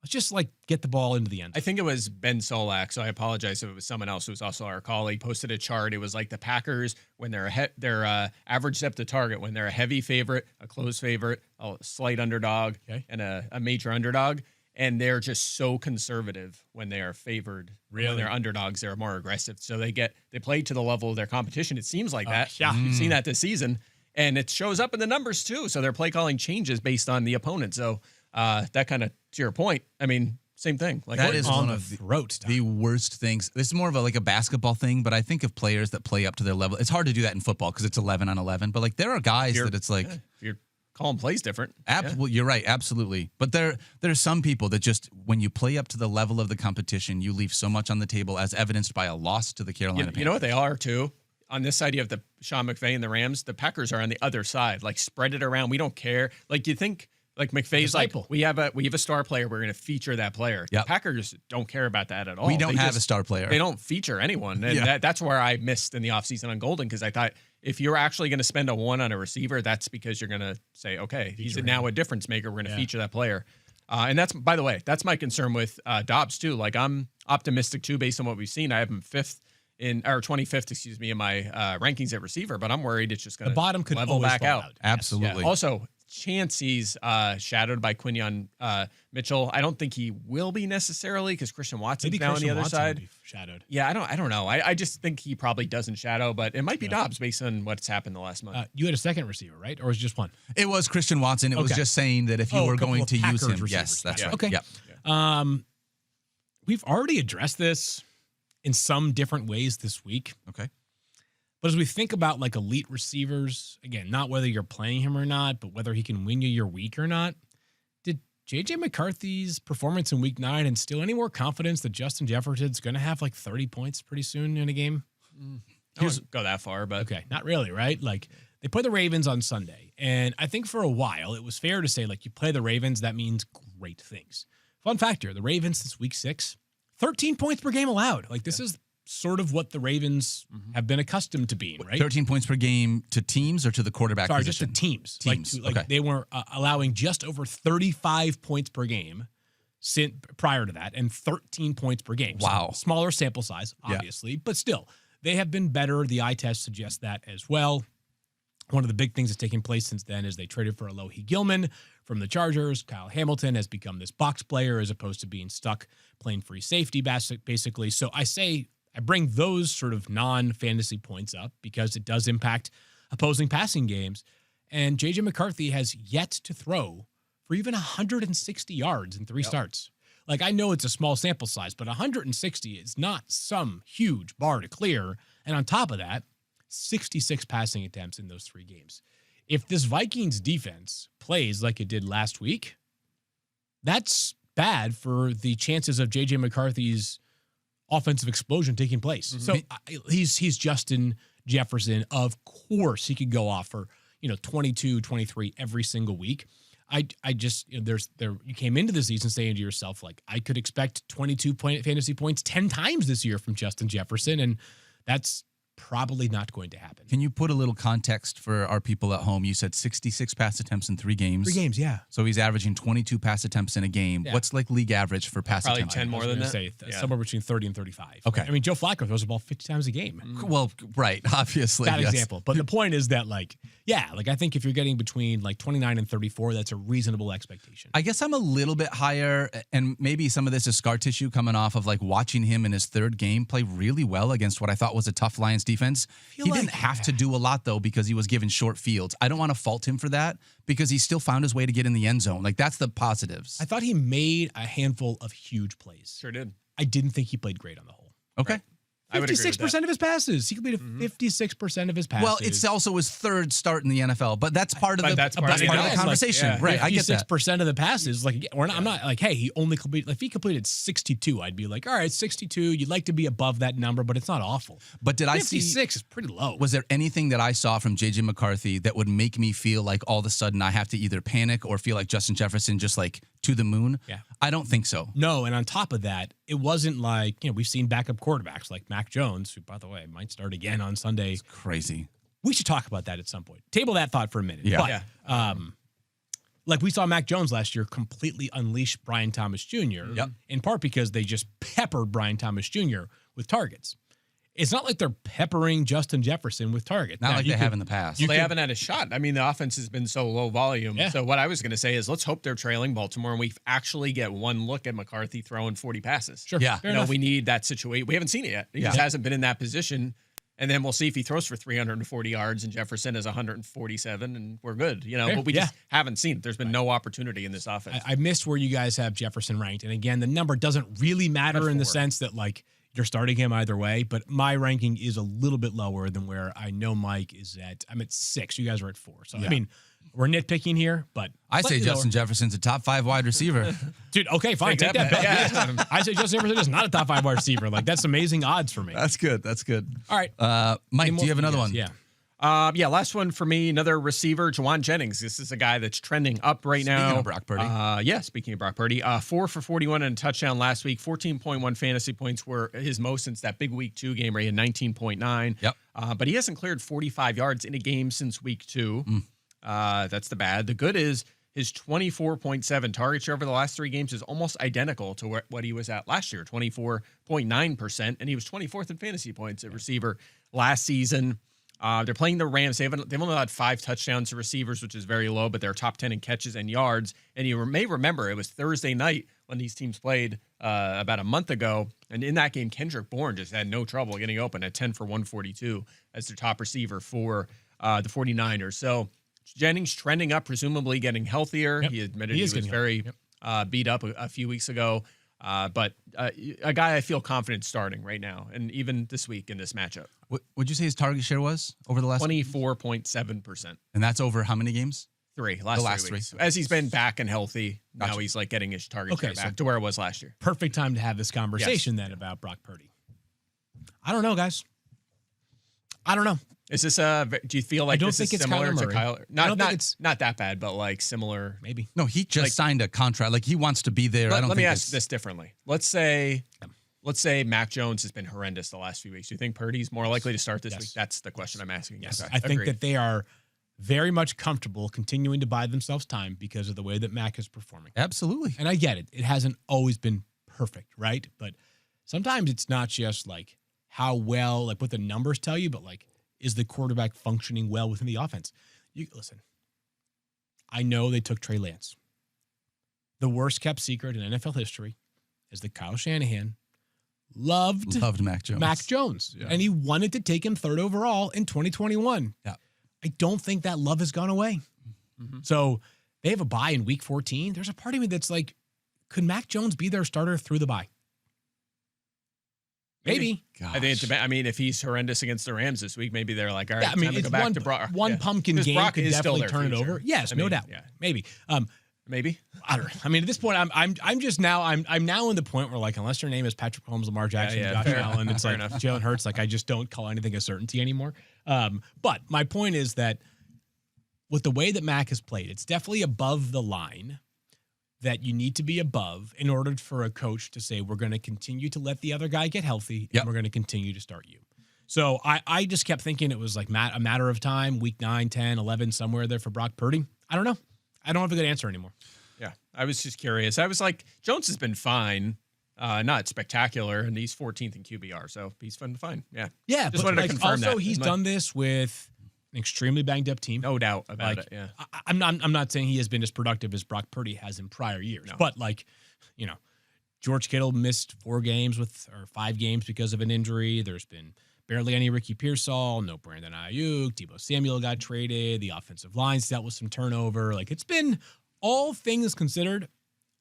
just get the ball into the end. I think it was Ben Solak, so I apologize if it was someone else who was also our colleague, posted a chart. It was the Packers, when they're their average depth of target, when they're a heavy favorite, a close favorite, a slight underdog, and a major underdog. And they're just so conservative when they are favored. Really? When they're underdogs, they're more aggressive. So they play to the level of their competition. It seems like that. Yeah. You've seen that this season. And it shows up in the numbers too. So their play calling changes based on the opponent. So that kind of, to your point, I mean, same thing. That is one of the worst things. This is more of a basketball thing, but I think of players that play up to their level. It's hard to do that in football because it's 11 on 11. But there are guys that it's if you're calling plays different. You're right, absolutely. But there's some people that just, when you play up to the level of the competition, you leave so much on the table, as evidenced by a loss to the Carolina Panthers. You know what they are too? On this side, you have the Sean McVay and the Rams. The Packers are on the other side. Spread it around. We don't care. You think McVay's we have a star player. We're going to feature that player. Yep. The Packers don't care about that at all. We don't have a star player. They don't feature anyone. And that's where I missed in the offseason on Golden, because I thought if you're actually going to spend a 1 on a receiver, that's because you're going to say, okay, he's now a difference maker. We're going to feature that player. And that's, by the way, that's my concern with Dobbs too. I'm optimistic too, based on what we've seen. I have him 25th, in my rankings at receiver, but I'm worried it's just going to the bottom could level always back fall out. Absolutely. Yeah. Also, chance he's shadowed by Quinyon Mitchell. I don't think he will be necessarily because Christian Watson's Maybe now Christian on the other Watson side. will be shadowed. Yeah, I don't know. I just think he probably doesn't shadow, but it might be Dobbs based on what's happened the last month. You had a second receiver, right? Or was it just one? It was Christian Watson. It was Okay. just saying that if you Oh, a were couple going of to use Packers him, receivers. yes, that's Yeah. right. Okay. Yep. We've already addressed this in some different ways this week. Okay. But as we think about like elite receivers, again, not whether you're playing him or not, but whether he can win you your week or not, did J.J. McCarthy's performance in week 9 instill any more confidence that Justin Jefferson's going to have like 30 points pretty soon in a game? I wouldn't go that far, but Okay, not really, right? Like they play the Ravens on Sunday. And I think for a while it was fair to say like you play the Ravens, that means great things. Fun factor, the Ravens this week 6, 13 points per game allowed. Like this is sort of what the Ravens have been accustomed to being, right? 13 points per game to teams or to the quarterback Sorry, position? just the teams. Teams, Like okay. they were allowing just over 35 points per game prior to that and 13 points per game. So Wow. smaller sample size, Yeah. obviously, but still, they have been better. The eye test suggests that as well. One of the big things that's taken place since then is they traded for Alohi Gilman from the Chargers. Kyle Hamilton has become this box player as opposed to being stuck playing free safety, basically. So I bring those sort of non-fantasy points up because it does impact opposing passing games. And J.J. McCarthy has yet to throw for even 160 yards in 3 starts. Like, I know it's a small sample size, but 160 is not some huge bar to clear. And on top of that, 66 passing attempts in those 3 games. If this Vikings defense plays like it did last week, that's bad for the chances of J.J. McCarthy's offensive explosion taking place. So he's Justin Jefferson. Of course, he could go off for 22, 23 every single week. I just you came into the season saying to yourself like I could expect 22 fantasy points 10 times this year from Justin Jefferson, and that's probably not going to happen. Can you put a little context for our people at home? You said 66 pass attempts in 3 games. 3 games, yeah. So he's averaging 22 pass attempts in a game. Yeah. What's like league average for pass Probably attempts? 10 more than that. Say Yeah. somewhere between 30 and 35. Okay. I mean, Joe Flacco throws the ball 50 times a game. Well, right, obviously. Bad yes. example. But the point is that I think if you're getting between 29 and 34, that's a reasonable expectation. I guess I'm a little bit higher, and maybe some of this is scar tissue coming off of watching him in his 3rd game play really well against what I thought was a tough Lions defense. He didn't have to do a lot though because he was given short fields. I don't want to fault him for that because he still found his way to get in the end zone. Like that's the positives. I thought he made a handful of huge plays. sure did. I didn't think he played great on the whole. Okay. Right. I would agree with 56% of his passes. He completed 56% of his passes. Well, it's also his 3rd start in the NFL, but that's part of But the that's part of the the analysis. conversation, Yeah. right? I get that. 56% of the passes. I'm not like, hey, he only completed. If he completed 62, I'd be like, all right, 62. You'd like to be above that number, but it's not awful. But did I see? 56 is pretty low. Was there anything that I saw from J.J. McCarthy that would make me feel like all of a sudden I have to either panic or feel like Justin Jefferson just to the moon? Yeah. I don't think so. No, and on top of that, it wasn't like, we've seen backup quarterbacks like Mac Jones, who, by the way, might start again on Sunday. Crazy. We should talk about that at some point. Table that thought for a minute. Yeah. But, like we saw Mac Jones last year completely unleash Brian Thomas Jr. Yep. In part because they just peppered Brian Thomas Jr. with targets. It's not like they're peppering Justin Jefferson with targets. Not Now, like you they could- have in the past. Well, they haven't had a shot. I mean, the offense has been so low volume. Yeah. So what I was going to say is let's hope they're trailing Baltimore and we actually get one look at McCarthy throwing 40 passes. Sure. Yeah. Fair You know, enough. we need that situation. We haven't seen it yet. He just hasn't been in that position. And then we'll see if he throws for 340 yards and Jefferson is 147 and we're good, Fair. but we Yeah. just haven't seen it. There's been no opportunity in this offense. I missed where you guys have Jefferson ranked. And again, the number doesn't really matter in the 4. sense that you're starting him either way, but my ranking is a little bit lower than where I know Mike is at. I'm at 6. You guys are at 4. So, I mean, we're nitpicking here, but I say slightly Justin lower. Jefferson's a top 5 wide receiver. Dude, okay, fine. Take Take that that back. bet. I say Justin Jefferson is not a top 5 wide receiver. That's amazing odds for me. That's good. That's good. All right. Mike, Any do you have more- another yes, one? Yeah. Last one for me, another receiver, Juwan Jennings. This is a guy that's trending up right now. Speaking of Brock Purdy. Speaking of Brock Purdy. 4 for 41 and a touchdown last week. 14.1 fantasy points were his most since that big week 2 game where he had 19.9. Yep. But he hasn't cleared 45 yards in a game since week 2. That's the bad. The good is his 24.7 target share over the last 3 games is almost identical to what he was at last year, 24.9%. And he was 24th in fantasy points at receiver last season. They're playing the Rams. They've only had 5 touchdowns to receivers, which is very low, but they're top 10 in catches and yards. And you may remember it was Thursday night when these teams played about a month ago. And in that game, Kendrick Bourne just had no trouble getting open at 10 for 142 as their top receiver for the 49ers. So Jennings trending up, presumably getting healthier. Yep. He admitted he was very beat up a few weeks ago. But a guy I feel confident starting right now, and even this week in this matchup. Would you say his target share was over the last 24.7%. And that's over how many games? Last 3 weeks. As he's been back and healthy, now he's like getting his target share back to where it was last year. Perfect time to have this conversation then about Brock Purdy. I don't know, guys. I don't know. Is this do you feel like don't this think is it's similar Kyler to Murray. Kyler? Not that bad, but like similar. Maybe. No, he just signed a contract. Like he wants to be there. Let me ask this differently. Let's say Mac Jones has been horrendous the last few weeks. Do you think Purdy's more likely to start this week? That's the question I'm asking. Yes. Okay. I think that they are very much comfortable continuing to buy themselves time because of the way that Mac is performing. Absolutely. And I get it. It hasn't always been perfect, right? But sometimes it's not just like how well, like what the numbers tell you, but like, is the quarterback functioning well within the offense? Listen, I know they took Trey Lance. The worst kept secret in NFL history is that Kyle Shanahan loved Mac Jones. Yeah. And he wanted to take him 3rd overall in 2021. Yeah. I don't think that love has gone away. Mm-hmm. So they have a bye in week 14. There's a part of me that's like, could Mac Jones be their starter through the bye? Maybe. I think I mean, if he's horrendous against the Rams this week, maybe they're like, all right, I mean, time to go back to Brock. One pumpkin game Brock could is still definitely their turn it future. over. Yes, no doubt. Yeah. Maybe. Maybe. I don't know. I mean, at this point, I'm just now I'm now in the point where like unless your name is Patrick Mahomes, Lamar Jackson, Josh Allen, it's like Jalen Hurts. Like I just don't call anything a certainty anymore. But my point is that with the way that Mac has played, it's definitely above the line that you need to be above in order for a coach to say, we're going to continue to let the other guy get healthy and we're going to continue to start you. So I just kept thinking it was like a matter of time, week 9, 10, 11, somewhere there for Brock Purdy. I don't know. I don't have a good answer anymore. Yeah. I was just curious. I was like, Jones has been fine. Not spectacular, and he's 14th in QBR, so he's fine. Yeah. Yeah, just but wanted to like confirm also that. he's done this with an extremely banged up team. No doubt about it. Yeah. I'm not saying he has been as productive as Brock Purdy has in prior years, but like, George Kittle missed 4 games or 5 games because of an injury. There's been barely any Ricky Pearsall, no Brandon Ayuk, Deebo Samuel got traded. The offensive line's dealt with some turnover. Like it's been all things considered.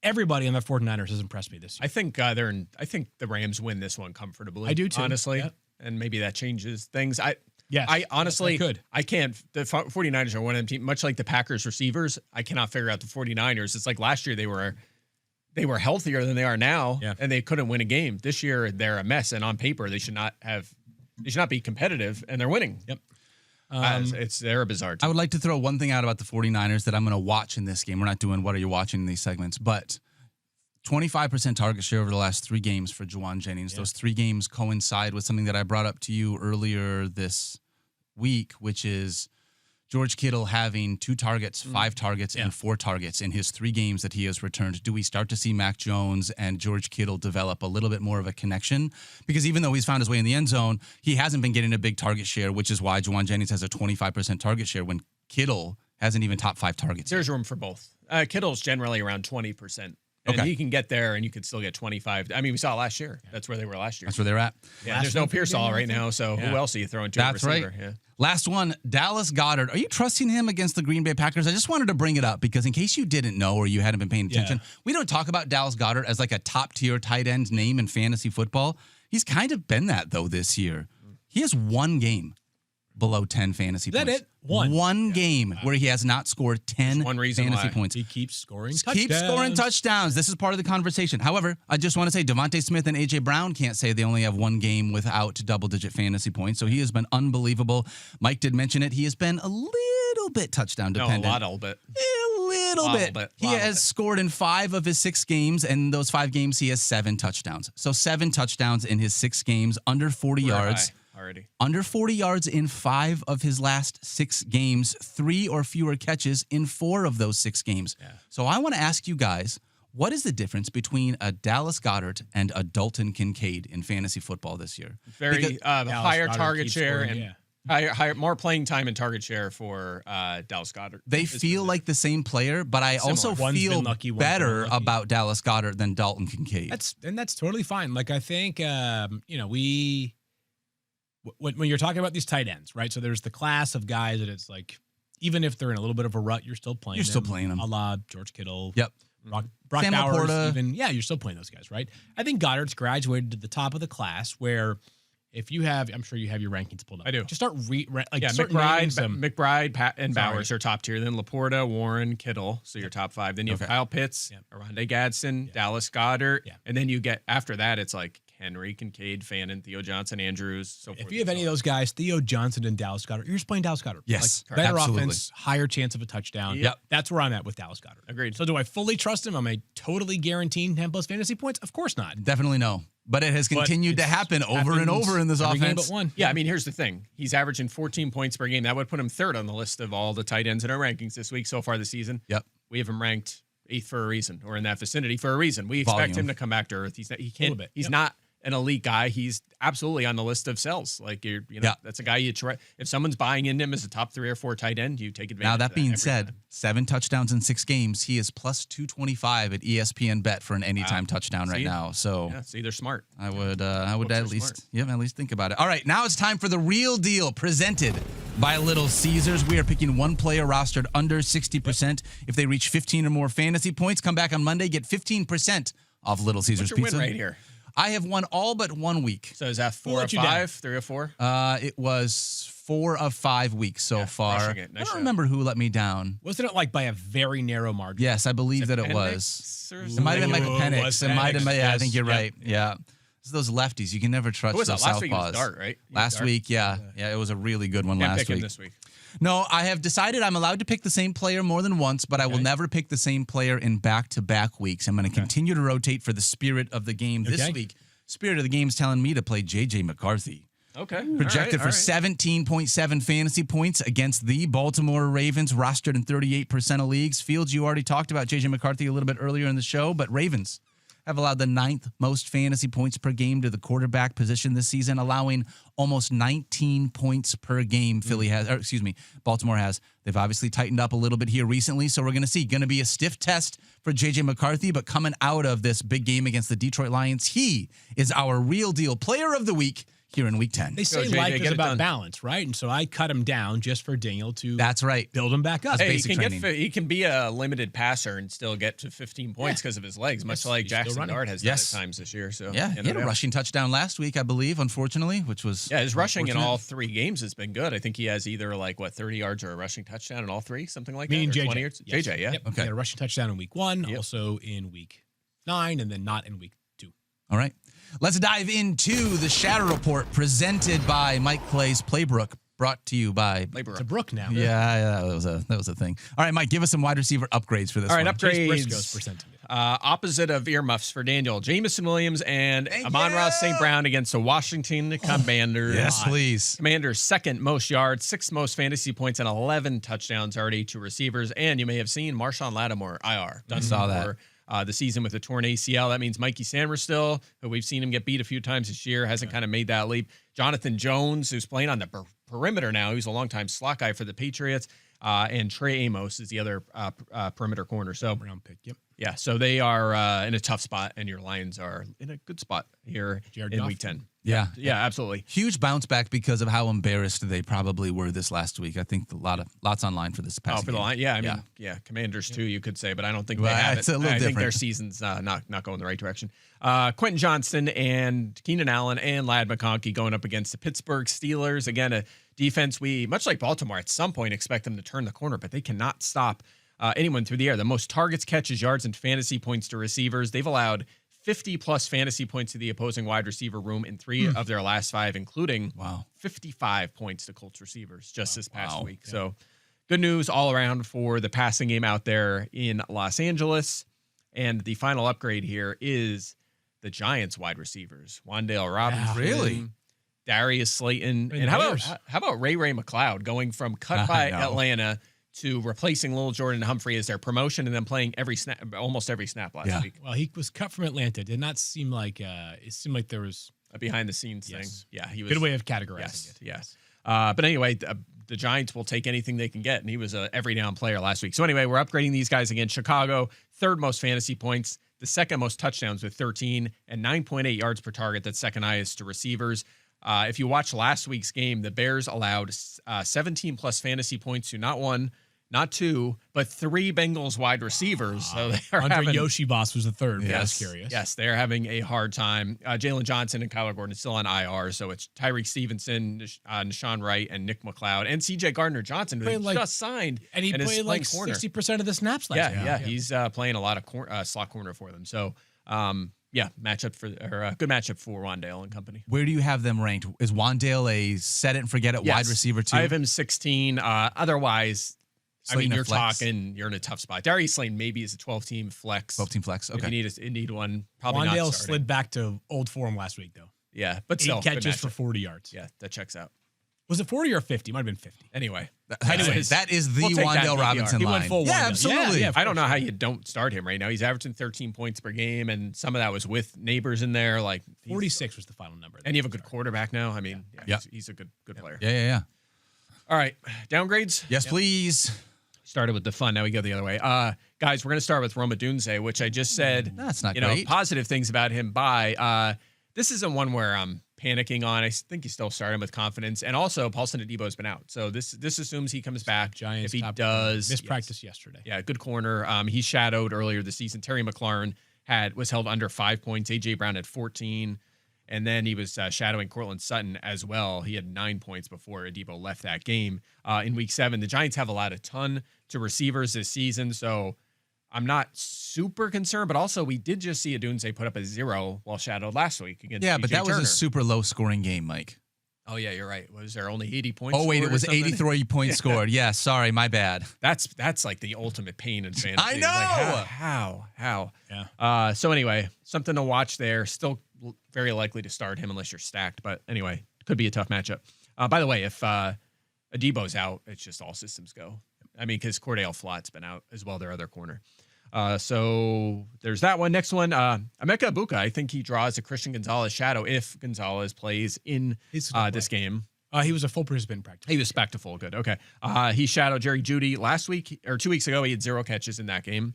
Everybody on the 49ers has impressed me this year. I think I think the Rams win this one comfortably. I do too. Honestly. Yeah. And maybe that changes things. Yes, I honestly could. I can't. The 49ers are one of them teams, much like the Packers receivers. I cannot figure out the 49ers. It's like last year they were healthier than they are now, and they couldn't win a game. This year they're a mess, and on paper they should not be competitive, and they're winning. Yep. They're a bizarre team. I would like to throw one thing out about the 49ers that I'm going to watch in this game. We're not doing what are you watching in these segments, but 25% target share over the last 3 games for Juwan Jennings. Yeah. Those 3 games coincide with something that I brought up to you earlier this week, which is George Kittle having 2 targets, 5 targets, and 4 targets in his 3 games that he has returned. Do we start to see Mac Jones and George Kittle develop a little bit more of a connection? Because even though he's found his way in the end zone, he hasn't been getting a big target share, which is why Juwan Jennings has a 25% target share when Kittle hasn't even top 5 targets. There's room for both. Kittle's generally around 20%. And he can get there, and you could still get 25. I mean, we saw it last year. That's where they were last year. That's where they're at. Yeah, there's no Pearsall right now, so who else are you throwing to a receiver? Right. Yeah. Last one, Dallas Goedert. Are you trusting him against the Green Bay Packers? I just wanted to bring it up because in case you didn't know or you hadn't been paying attention, we don't talk about Dallas Goedert as like a top-tier tight end name in fantasy football. He's kind of been that, though, this year. He has 1 game below 10 fantasy points. Is that it? One game where he has not scored 10 one reason fantasy why. points. He keeps scoring Keeps scoring touchdowns. This is part of the conversation. However, I just want to say Devontae Smith and A.J. Brown can't say they only have 1 game without double-digit fantasy points, so he has been unbelievable. Mike did mention it. He has been a little bit touchdown dependent. No, a little bit. A little bit. He has scored in 5 of his 6 games, and those 5 games he has 7 touchdowns. So 7 touchdowns in his 6 games, under 40 yards. Already. Under 40 yards in 5 of his last 6 games, 3 or fewer catches in 4 of those 6 games. Yeah. So I want to ask you guys, what is the difference between a Dallas Goedert and a Dalton Kincaid in fantasy football this year? Higher target share and More playing time and target share for Dallas Goedert. They feel like the same player, but I also One's feel been lucky, one's been better unlucky. about Dallas Goedert than Dalton Kincaid. That's totally fine. Like I think when you're talking about these tight ends, right? So there's the class of guys that it's like, even if they're in a little bit of a rut, you're still playing. You're still playing them. A la George Kittle. Yep. Brock Sam Bowers. Laporta. You're still playing those guys, right? I think Goddard's graduated to the top of the class where. If you have, I'm sure you have your rankings pulled up. I do. Just start start naming McBride, Pat, and Bowers are top tier. Then Laporta, Warren, Kittle. So your top 5. Then you have Kyle Pitts, Arondé Gadsden, Dallas Goedert, and then you get after that. It's like Henry, Kincaid, Fannin, Theo Johnson, Andrews. So if you have any of those guys, Theo Johnson and Dallas Goedert, you're just playing Dallas Goedert. Yes, like, better absolutely. offense, higher chance of a touchdown. Yep. That's where I'm at with Dallas Goedert. Agreed. So do I fully trust him? Am I totally guaranteeing 10 plus fantasy points? Of course not. Definitely no. But it has continued to happen over and over in this every game offense. but one. Yeah, I mean, here's the thing. He's averaging 14 points per game. That would put him 3rd on the list of all the tight ends in our rankings this week so far this season. Yep. We have him ranked 8th for a reason, or in that vicinity for a reason. We expect him to come back to earth. He's not an elite guy. He's absolutely on the list of sells. Like that's a guy you try. If someone's buying in him as a top 3 or 4 tight end, you take advantage. Now of that being every said, time. 7 touchdowns in 6 games. He is plus 225 at ESPN Bet for an anytime touchdown right now. So see, they're smart. I would at least smart. at least think about it. All right, now it's time for the real deal presented by Little Caesars. We are picking one player rostered under 60%. If they reach 15 or more fantasy points, come back on Monday, get 15% off Little Caesars What's your pizza. win rate here? I have won all but 1 week. So is that 4 let of you down? 5, 3 of 4? It was 4 of 5 weeks so far. crushing it. Nice I don't job. remember who let me down. Wasn't it like by a very narrow margin? Yes, I believe that it was. It might have been Michael Penix. It might have been. Yeah, I think you're right. Yeah. It's those lefties. You can never trust Who was those that? Last week it was southpaws. Dart, right? Last week, yeah. It was a really good one Can't last pick him week. this week. No, I have decided I'm allowed to pick the same player more than once, but I will never pick the same player in back-to-back weeks. I'm going to continue to rotate for the spirit of the game this week. Spirit of the game is telling me to play J.J. McCarthy. Okay. Projected for 17.7 fantasy points against the Baltimore Ravens, rostered in 38% of leagues. Fields, you already talked about J.J. McCarthy a little bit earlier in the show, but Ravens have allowed the 9th most fantasy points per game to the quarterback position this season, allowing almost 19 points per game. Baltimore has. They've obviously tightened up a little bit here recently, so we're going to see. Going to be a stiff test for J.J. McCarthy, but coming out of this big game against the Detroit Lions, he is our real deal player of the week here in Week 10. They say JJ, life get is it about done. balance, right? And so I cut him down just for Daniel to That's right. build him back up. Hey, basic training. he can be a limited passer and still get to 15 points because of his legs, much like he's still Jackson running. Dart has done at times this year. So Yeah, he had a rushing touchdown last week, I believe, unfortunately, which was his rushing in unfortunate. all 3 games has been good. I think he has either 30 yards or a rushing touchdown in all 3, something like Meaning that. Or JJ. 20 yards. Yes. JJ, yeah. Yep. He had a rushing touchdown in week 1, also in week 9, and then not in week 2. All right. Let's dive into the Shadow Report presented by Mike Clay's Playbook, brought to you by It's a Brook now. Yeah, that was a thing. All right, Mike, give us some wide receiver upgrades for this All right, one. Chase upgrades. Briscoe's presenting it. Opposite of earmuffs for Daniel, Jamison Williams and Amon-Ra St. Brown against the Washington Commanders. Yes, please. Commanders' 2nd most yards, 6th most fantasy points, and 11 touchdowns already to receivers. And you may have seen Marshawn Lattimore, IR. Done saw that. for the season with a torn ACL. That means Mikey Sanders still, who we've seen him get beat a few times this year, hasn't kind of made that leap. Jonathan Jones, who's playing on the perimeter now. He's a longtime slot guy for the Patriots. And Trey Amos is the other perimeter corner. So Round pick. Yep. yeah, so they are in a tough spot, and your Lions are in a good spot here Jared in Goff. Week 10. Yeah. Yeah, absolutely. Huge bounce back because of how embarrassed they probably were this last week. I think lots online for this past Oh, for the game. line, yeah. I mean, Commanders too, you could say, but I don't think they Well, have it's it. a little I think their different. season's not going the right direction. Quentin Johnston and Keenan Allen and Ladd McConkey going up against the Pittsburgh Steelers. Again, a defense we, much like Baltimore, at some point expect them to turn the corner, but they cannot stop anyone through the air. The most targets, catches, yards, and fantasy points to receivers. They've allowed 50-plus fantasy points to the opposing wide receiver room in 3 of their last 5, including 55 points to Colts receivers just this past week. Yeah. So good news all around for the passing game out there in Los Angeles. And the final upgrade here is the Giants wide receivers. Wan'Dale Robinson. Really? Darius Slayton. And how about Ray McLeod going from cut by Atlanta to replacing Lil Jordan Humphrey as their promotion and then playing almost every snap last week. Well, he was cut from Atlanta. Did not seem like it seemed like there was a behind the scenes thing. Yeah, he was good way of categorizing it. Yes. But anyway, the Giants will take anything they can get, and he was a every down player last week. So anyway, we're upgrading these guys again. Chicago, third most fantasy points, the second most touchdowns with 13, and 9.8 yards per target. That's second highest to receivers. If you watch last week's game, the Bears allowed 17 plus fantasy points to not one, not two, but three Bengals wide receivers. So they are Andre having, Yoshibas was the third. Yes. I was curious. yes, they're having a hard time. Jalen Johnson and Kyler Gordon still on IR, so it's Tyreek Stevenson, Deshaun Wright, and Nick McLeod, and C.J. Gardner-Johnson, who they just signed. And he is played playing like corner. 60% of the snaps last week. Yeah, he's playing a lot of slot corner for them. So, matchup good matchup for Wandale and company. Where do you have them ranked? Is Wandale a set it and forget it Yes. wide receiver too? I have him 16. Otherwise, Slayton a you're flex? you're in a tough spot. Darius Slayton maybe is a 12-team flex. 12-team flex. If Okay. you need one, probably not Wandale starting. slid back to old form last week, though. Yeah, but 8 still, good catches for matchup. 40 yards. Yeah, that checks out. Was it 40 or 50? Might have been 50. Anyway, Anyways, that is the We'll take that Wandale in Robinson He line. went full yeah, Wandale. absolutely. Yeah, of I don't know course. how you don't start him right now. He's averaging 13 points per game, and some of that was with neighbors in there. Like 46 was the final number. and you have a good quarterback now. I mean, Yeah. he's a good player. Yeah. All right, downgrades. Yes, please. Started with the fun. Now we go the other way. Guys, we're going to start with Roma Dunze, which I just said, That's not you great. know, positive things about him. This isn't one where I'm panicking on. I think you still start him with confidence. And also, Paulson Adebo's been out. So this assumes he comes back. Giants if he top does. missed yes. practice yesterday. Yeah, good corner. He shadowed earlier this season. Terry McLaurin was held under 5 points. A.J. Brown had 14. And then he was shadowing Cortland Sutton as well. He had 9 points before Adebo left that game. In week 7, the Giants have allowed a ton to receivers this season, so I'm not super concerned. But also, we did just see Adunze put up a 0 while shadowed last week against Yeah, but DJ that was Turner. a super low scoring game, Mike. Oh, yeah, you're right. Was there only 80 points? Oh, wait, scored it or was something? 83 points scored. Yeah, sorry, my bad. That's like the ultimate pain in fantasy. I Like, know! how? Yeah. So anyway, something to watch there. Still very likely to start him unless you're stacked. But anyway, could be a tough matchup. By the way, if Adebo's out, it's just all systems go. I mean, because Cordell Flott's been out as well, their other corner. So there's that one. Next one, Emeka Ibuka. I think he draws a Christian Gonzalez shadow if Gonzalez plays in He's a good this game. He was a full participant in practice. He was back to full good. Okay. He shadowed Jerry Jeudy last week or 2 weeks ago. He had 0 catches in that game.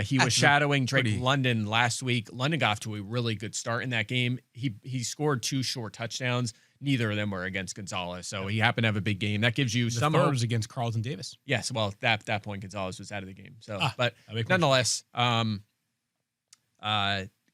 He was That's shadowing Drake pretty- London last week. London got off to a really good start in that game. He scored 2 short touchdowns. Neither of them were against Gonzalez. So he happened to have a big game. That gives you The some third hope. was against Carlton Davis. Yes. Well, at that point, Gonzalez was out of the game. So, but that makes nonetheless,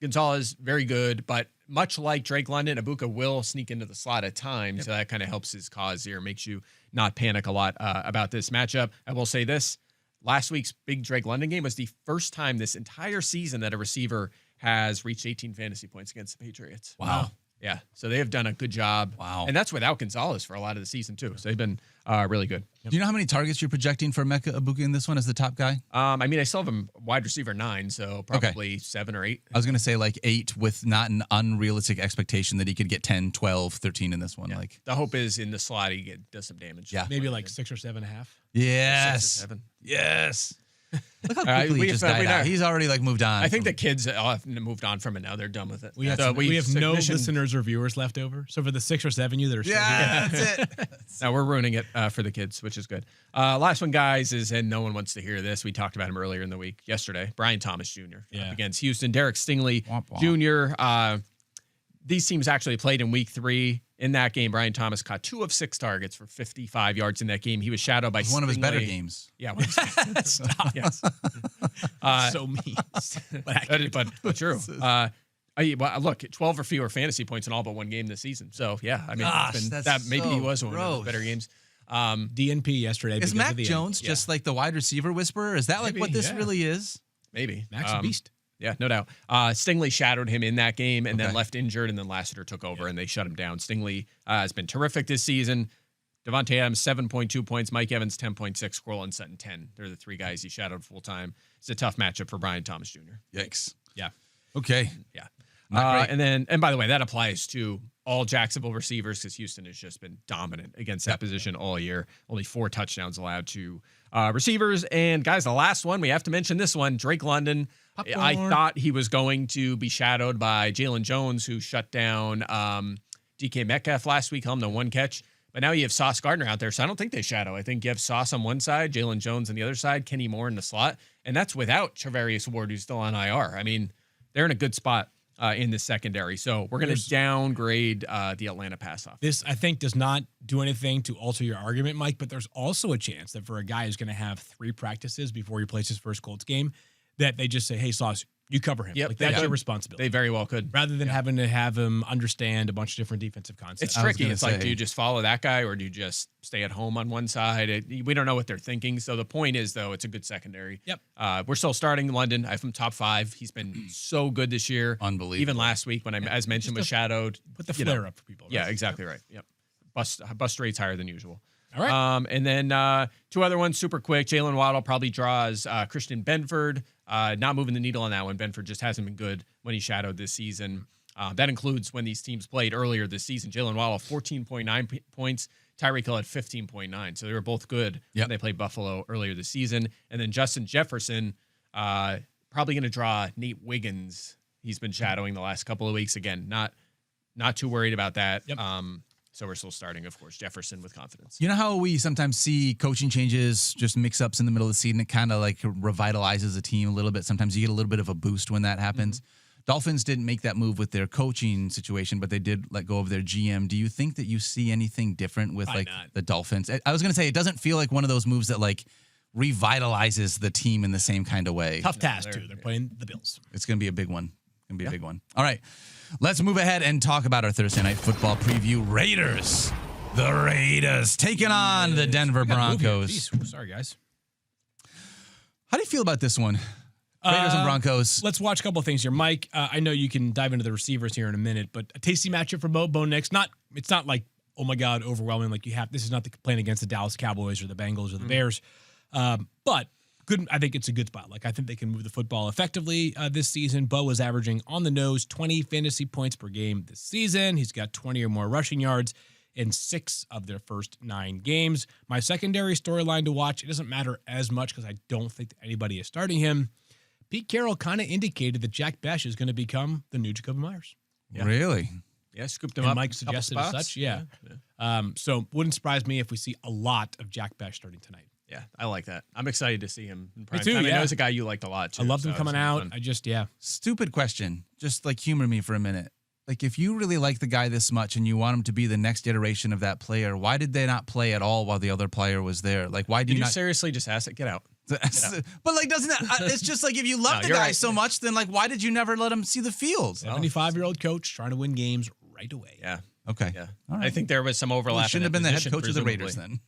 Gonzalez, very good. But much like Drake London, Ibuka will sneak into the slot at times. So that kind of helps his cause here, makes you not panic a lot about this matchup. I will say this. Last week's big Drake London game was the first time this entire season that a receiver has reached 18 fantasy points against the Patriots. Wow. Yeah. So they have done a good job. Wow. And that's without Gonzalez for a lot of the season, too. So they've been really good. Do you know how many targets you're projecting for Emeka Ibuka in this one as the top guy? I mean, I still have him wide receiver 9, so probably 7 or 8. I was going to say like 8 with not an unrealistic expectation that he could get 10, 12, 13 in this one. Yeah. Like, The hope is in the slot he does some damage. Yeah. Maybe like 6 or 7.5. yes. 6 or 7. Yes. Look how right, quickly he we just have- died we out. know- He's already like moved on. I think from- the kids have moved on from it now. They're done with it. We have, So we have no mission- listeners or viewers left over. So for the 6 or 7 you that are still here, Yeah, that's it. No, we're ruining it for the kids, which is good. Last one, guys, is, and no one wants to hear this. We talked about him earlier in the week, yesterday. Brian Thomas Jr. Yeah. up against Houston. Derek Stingley Womp womp. Jr. These teams actually played in week 3. In that game, Brian Thomas caught 2 of 6 targets for 55 yards in that game. He was shadowed by It's one of his better Stingley. games. Yeah. Stop. Yes. so mean. But true. Well, look, 12 or fewer fantasy points in all but one game this season. So, yeah, I mean, Gosh, it's been, that's that maybe he so was one of gross. the better games. DNP yesterday. Is because Mac of the Jones just like the wide receiver whisperer? Is that like Maybe, what this yeah. really is? Maybe. Mac's a beast. Yeah, no doubt. Stingley shadowed him in that game and then Okay. left injured, and then Lassiter took over and they shut him down. Stingley has been terrific this season. Devontae Adams, 7.2 points. Mike Evans, 10.6. Cortland Sutton, 10. They're the 3 guys he shadowed full time. It's a tough matchup for Brian Thomas Jr. Yikes. Yeah. Okay. Yeah. Not great. And by the way, that applies to all Jacksonville receivers because Houston has just been dominant against that position all year. Only 4 touchdowns allowed to receivers. And guys, the last one, we have to mention this one, Drake London. Popcorn. I thought he was going to be shadowed by Jalen Jones, who shut down DK Metcalf last week, held him to 1 catch. But now you have Sauce Gardner out there, so I don't think they shadow. I think you have Sauce on one side, Jalen Jones on the other side, Kenny Moore in the slot, and that's without Charvarius Ward, who's still on IR. I mean, they're in a good spot in the secondary. So we're going to downgrade the Atlanta pass off. This, I think, does not do anything to alter your argument, Mike, but there's also a chance that for a guy who's going to have 3 practices before he plays his first Colts game, that they just say, hey, Sauce, you cover him. Yep, Like, that's your responsibility. They very well could. Rather than having to have him understand a bunch of different defensive concepts. It's tricky. It's like, do you just follow that guy or do you just stay at home on one side? We don't know what they're thinking. So the point is, though, it's a good secondary. Yep. We're still starting London. I have him top 5. He's been so good this year. Unbelievable. Even last week when as mentioned, was shadowed. Put the flare up for people. Yeah, exactly right. Yep. Bust rates higher than usual. All right. And then 2 other ones super quick. Jalen Waddle probably draws Christian Benford. Not moving the needle on that one. Benford just hasn't been good when he shadowed this season. That includes when these teams played earlier this season. Jalen Waddle, 14.9 points. Tyreek Hill had 15.9. So they were both good when they played Buffalo earlier this season. And then Justin Jefferson, probably going to draw Nate Wiggins. He's been shadowing the last couple of weeks. Again, not too worried about that. Yep. So we're still starting, of course, Jefferson with confidence. You know how we sometimes see coaching changes, just mix-ups in the middle of the season? It kind of like revitalizes a team a little bit. Sometimes you get a little bit of a boost when that happens. Dolphins didn't make that move with their coaching situation, but they did let go of their GM. Do you think that you see anything different with the Dolphins? I was going to say, it doesn't feel like one of those moves that like revitalizes the team in the same kind of way. Tough task, too. They're playing the Bills. It's going to be a big one. Going to be a big one. All right. Let's move ahead and talk about our Thursday night football preview. Raiders. The Raiders taking on the Denver Broncos. Jeez, sorry, guys. How do you feel about this one? Raiders and Broncos. Let's watch a couple of things here. Mike, I know you can dive into the receivers here in a minute, but a tasty matchup for Bo Nix. It's not like, oh my God, overwhelming. Like this is not the playing against the Dallas Cowboys or the Bengals or the Bears. But good. I think it's a good spot. Like I think they can move the football effectively this season. Bo is averaging on the nose 20 fantasy points per game this season. He's got 20 or more rushing yards in 6 of their first 9 games. My secondary storyline to watch, it doesn't matter as much because I don't think that anybody is starting him. Pete Carroll kind of indicated that Jack Besh is going to become the new Jacoby Myers. Yeah. Really? Yeah, scooped him and up. Mike suggested as such. Yeah. So wouldn't surprise me if we see a lot of Jack Besh starting tonight. Yeah, I like that. I'm excited to see him in prime Me too, time. I yeah. know he's a guy you liked a lot, too. I loved him so coming it's out. fun. I just, Stupid question. Just like humor me for a minute. Like if you really like the guy this much and you want him to be the next iteration of that player, why did they not play at all while the other player was there? Like why did Did you not seriously just ask it? Get out. But like doesn't that it's just like if you love the you're guy right. so much, then like why did you never let him see the field? 75-year-old coach trying to win games right away. Yeah. Okay. Yeah. All right. I think there was some overlap. Well, he shouldn't have been the head position, coach of the presumably. Raiders then.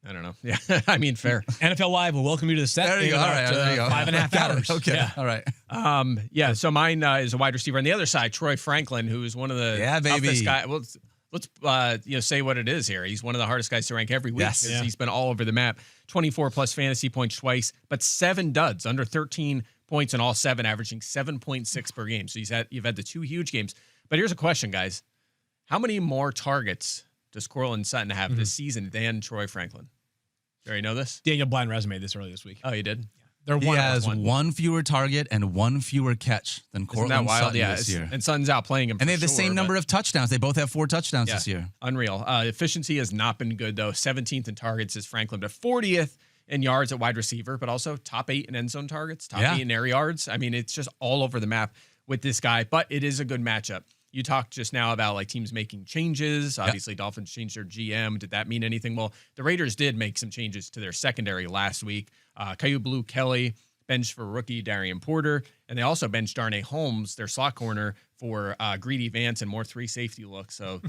I don't know. Yeah. I mean, fair. NFL Live will welcome you to the set. There you in go. All about, right. There you go. 5.5 Got it. hours. Okay. Yeah. All right. Yeah. So mine is a wide receiver. On the other side, Troy Franklin, who is one of the toughest guys. Well, let's say what it is here. He's one of the hardest guys to rank every week. Yes. Yeah. He's been all over the map. 24 plus fantasy points twice, but 7 duds, under 13 points in all 7, averaging 7.6 per game. So you've had the 2 huge games. But here's a question, guys. How many more targets does Courtland Sutton have this season than Troy Franklin? You already know this? Daniel Blind resume this early this week. Oh, you did? They're He one has one. one fewer target and 1 fewer catch than Isn't Courtland that wild? Sutton Yeah. this year. And Sutton's out playing him. And they have for the same sure, number but- of touchdowns. They both have 4 touchdowns this year. Unreal. Efficiency has not been good, though. 17th in targets is Franklin, but 40th in yards at wide receiver, but also top 8 in end zone targets, top 8 in air yards. I mean, it's just all over the map with this guy, but it is a good matchup. You talked just now about like teams making changes. Obviously, Dolphins changed their GM. Did that mean anything? Well, the Raiders did make some changes to their secondary last week. Caillou Blue Kelly benched for rookie Darian Porter, and they also benched Darnay Holmes, their slot corner, for Greedy Vance and more 3 safety looks. So,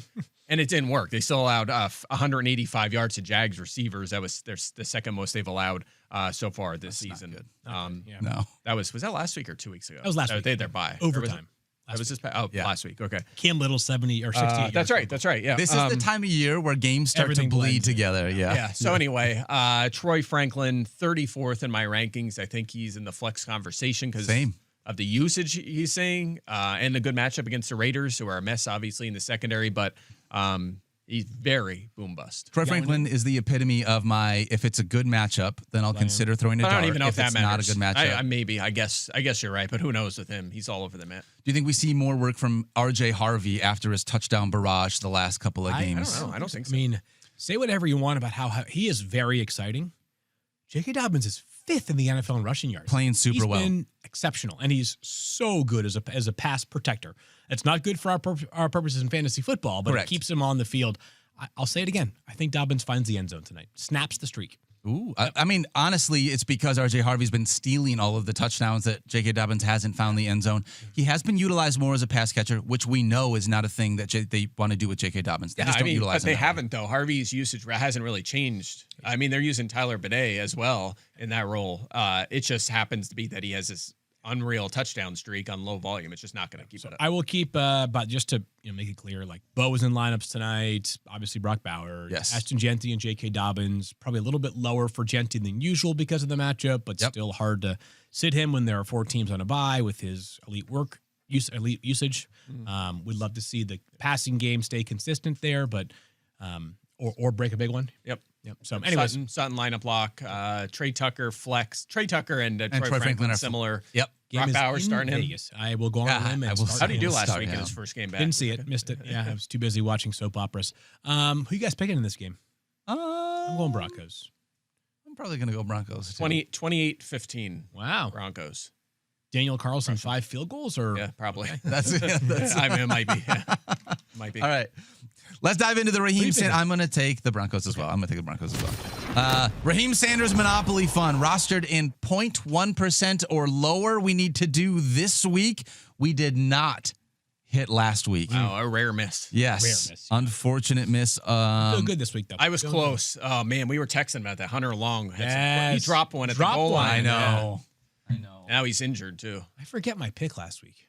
and it didn't work. They still allowed 185 yards to Jags receivers. That was the second most they've allowed so far this season. No. That was that last week or 2 weeks ago? That was last week. They had their bye. Overtime. That was just Yeah. last week. Okay. Cam Little 70 or 68. That's right. That's right. Yeah. This is the time of year where games start to everything bleed blends in. together. Yeah. Yeah. So anyway, Troy Franklin, 34th in my rankings. I think he's in the flex conversation because Same. of the usage he's seeing and a good matchup against the Raiders, who are a mess, obviously, in the secondary. But he's very boom bust. Troy Franklin is the epitome of my, if it's a good matchup, then I'll consider throwing a I dart. don't even know if that it's matters. not a good matchup. Maybe. I guess you're right. But who knows with him? He's all over the map. Do you think we see more work from RJ Harvey after his touchdown barrage the last couple of games? I don't think so. I mean, say whatever you want about how he is very exciting. J.K. Dobbins is 5th in the NFL in rushing yards. Playing super well. He's been exceptional, and he's so good as a pass protector. It's not good for our purposes in fantasy football, but Correct. it keeps him on the field. I'll say it again. I think Dobbins finds the end zone tonight. Snaps the streak. Ooh, I mean, honestly, it's because R.J. Harvey's been stealing all of the touchdowns that J.K. Dobbins hasn't found the end zone. He has been utilized more as a pass catcher, which we know is not a thing that they want to do with J.K. Dobbins. They just don't utilize but they him that way. haven't though. Harvey's usage hasn't really changed. I mean, they're using Tyler Bidet as well in that role. It just happens to be that he has this unreal touchdown streak on low volume. It's just not going to keep it up. I will keep, but just to make it clear, like Bo is in lineups tonight. Obviously, Brock Bauer, Yes. Ashton Genty, and J.K. Dobbins. Probably a little bit lower for Genty than usual because of the matchup, but still hard to sit him when there are 4 teams on a bye with his elite usage. We'd love to see the passing game stay consistent there, but or break a big one. Yep. So, anyways, Sutton lineup lock. Trey Tucker flex. Trey Tucker and Troy Franklin are are similar. Yep. game Brock is Bauer in starting him. Vegas. I will go on a limb and start How did he do him. last week in his first game back? Didn't see it. Missed it. Yeah, I was too busy watching soap operas. Who you guys picking in this game? I'm going Broncos. I'm probably going to go Broncos. Too. 28-15. Wow. Broncos. Daniel Carlson, 5 field goals? Or Yeah, probably. That's I mean, it might be. Yeah. Might be. All right. Let's dive into the Raheem you Sanders. picking? I'm going to take the Broncos as well. I'm going to take the Broncos as well. Raheem Sanders Monopoly Fund, rostered in 0.1% or lower. We need to do this week. We did not hit last week. Wow, a rare miss. Yes. Rare miss, yeah. Unfortunate miss. Feel good this week, though. I was Feeling close. Oh, man, we were texting about that. Hunter Long. Had he Yes. dropped one at Dropped the goal one. line. I know. I know. Now he's injured, too. good. I forget my pick last week.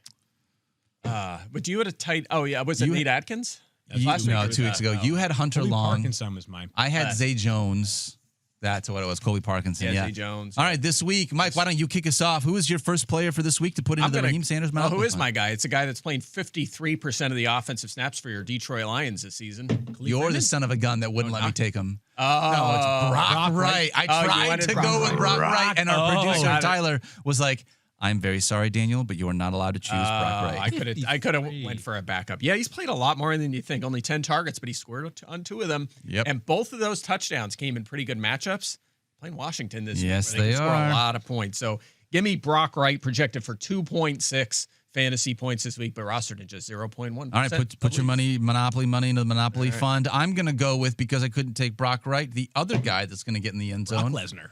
But you had a tight... Oh, yeah. Was it You Nate Atkins? That was You, last week. no, or was 2 weeks that- ago. oh. You had Hunter Colby Long. Parkinson was mine. I had Zay Jones. That's what it was. Colby Parkinson. Yeah, Yeah. Zay Jones. All right, this week, Mike, why don't you kick us off? Who is your first player for this week to put into the Raheem Sanders Oh, Monopoly who is Fund? my guy? It's a guy that's playing 53% of the offensive snaps for your Detroit Lions this season. You're the son of a gun that wouldn't let me take him. Oh, No, it's Brock Wright. I Oh, you tried wanted to Brock go with Wright. Brock Wright, and our producer, got it. Tyler, was like, I'm very sorry, Daniel, but you are not allowed to choose Brock Wright. I could have went for a backup. Yeah, he's played a lot more than you think. Only 10 targets, but he scored on 2 of them. Yep. And both of those touchdowns came in pretty good matchups. Playing Washington this Yes, week, where they can score are. a lot of points. So give me Brock Wright projected for 2.6 fantasy points this week, but rostered in just 0.1%. All right, put your Monopoly money into the Monopoly Fund. I'm going to go with, because I couldn't take Brock Wright, the other guy that's going to get in the end Brock zone. Lesnar.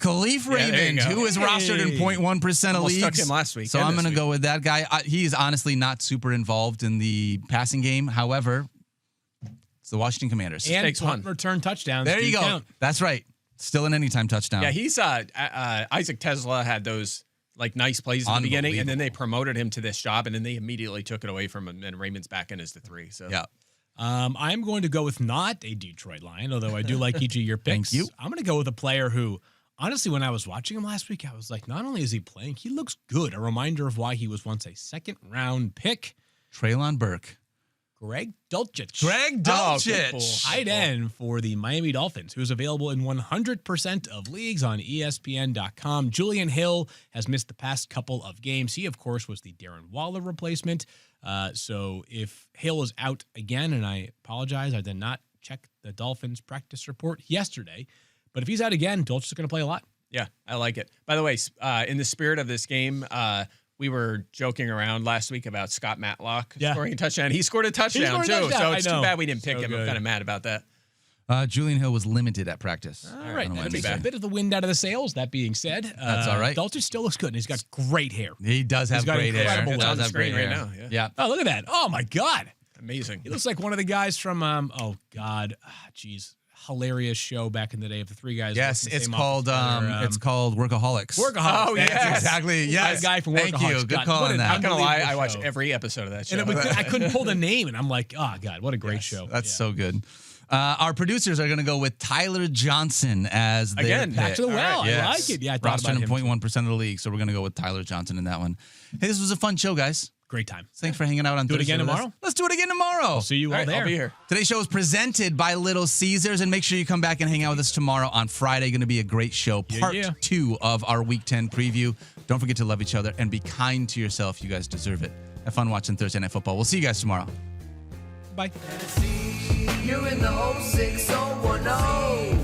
Khalif there you Raymond, go. who is rostered in 0.1% of Almost leagues. took him last week So and I'm this going to week. go with that guy. He is honestly not super involved in the passing game. However, it's the Washington Commanders. And takes punt one. return touchdowns. There do you go. count. That's right. Still an anytime touchdown. Yeah, he's Isaac Tesla had those like nice plays at the beginning, and then they promoted him to this job, and then they immediately took it away from him, and Raymond's back in as the 3. So Yeah. I'm going to go with not a Detroit Lion, although I do like each of your picks. Thank you. I'm going to go with a player who, honestly, when I was watching him last week, I was like, not only is he playing, he looks good. A reminder of why he was once a second-round pick. Traylon Burke. Greg Dulcich. Greg Oh, good Dulcich. pull. Tight end for the Miami Dolphins, who's available in 100% of leagues on ESPN.com. Julian Hill has missed the past couple of games. He, of course, was the Darren Waller replacement. So if Hill is out again, and I apologize, I did not check the Dolphins practice report yesterday, but if he's out again, Dulcich is going to play a lot. Yeah, I like it. By the way, in the spirit of this game, we were joking around last week about Scott Matlock scoring a touchdown. He scored a touchdown, scored a too. touchdown, So I it's know. too bad we didn't pick So him. I'm good. kind of mad about that. Julian Hill was limited at practice. All right, on that Wednesday. takes a bit of the wind out of the sails. That being said, That's all right. Dulcich still looks good, and he's got great hair. He does have He's got great hair. incredible He hair. does It's on have the great screen hair. right now, Yeah. Oh, look at that. Oh, my God. Amazing. He looks like one of the guys from, hilarious show back in the day of the 3 guys. Yes, working the it's same called office together, it's called Workaholics. Workaholics. Oh, That's yes. exactly. Yes, That guy from Thank Workaholics. you. Good God, call what on an that. I'm not going to lie. unbelievable I watch show. every episode of that show. And I couldn't pull the name, and I'm like, oh, God, what a great show. That's Yeah. so good. Our producers are going to go with Tyler Johnson as their Again, pick. Back to the well. All right. I like it. Yeah, I thought Rostered about in him. 0.1% of the league, so we're going to go with Tyler Johnson in that one. Hey, this was a fun show, guys. Great time. Thanks for hanging out on Do it Thursday again with us. tomorrow? Let's do it again tomorrow. See you all, All right, there. I'll be here. Today's show is presented by Little Caesars, and make sure you come back and hang out with us tomorrow on Friday. Going to be a great show. Part 2 of our Week 10 preview. Don't forget to love each other and be kind to yourself. You guys deserve it. Have fun watching Thursday Night Football. We'll see you guys tomorrow. Bye. Tennessee. You're in the 06010.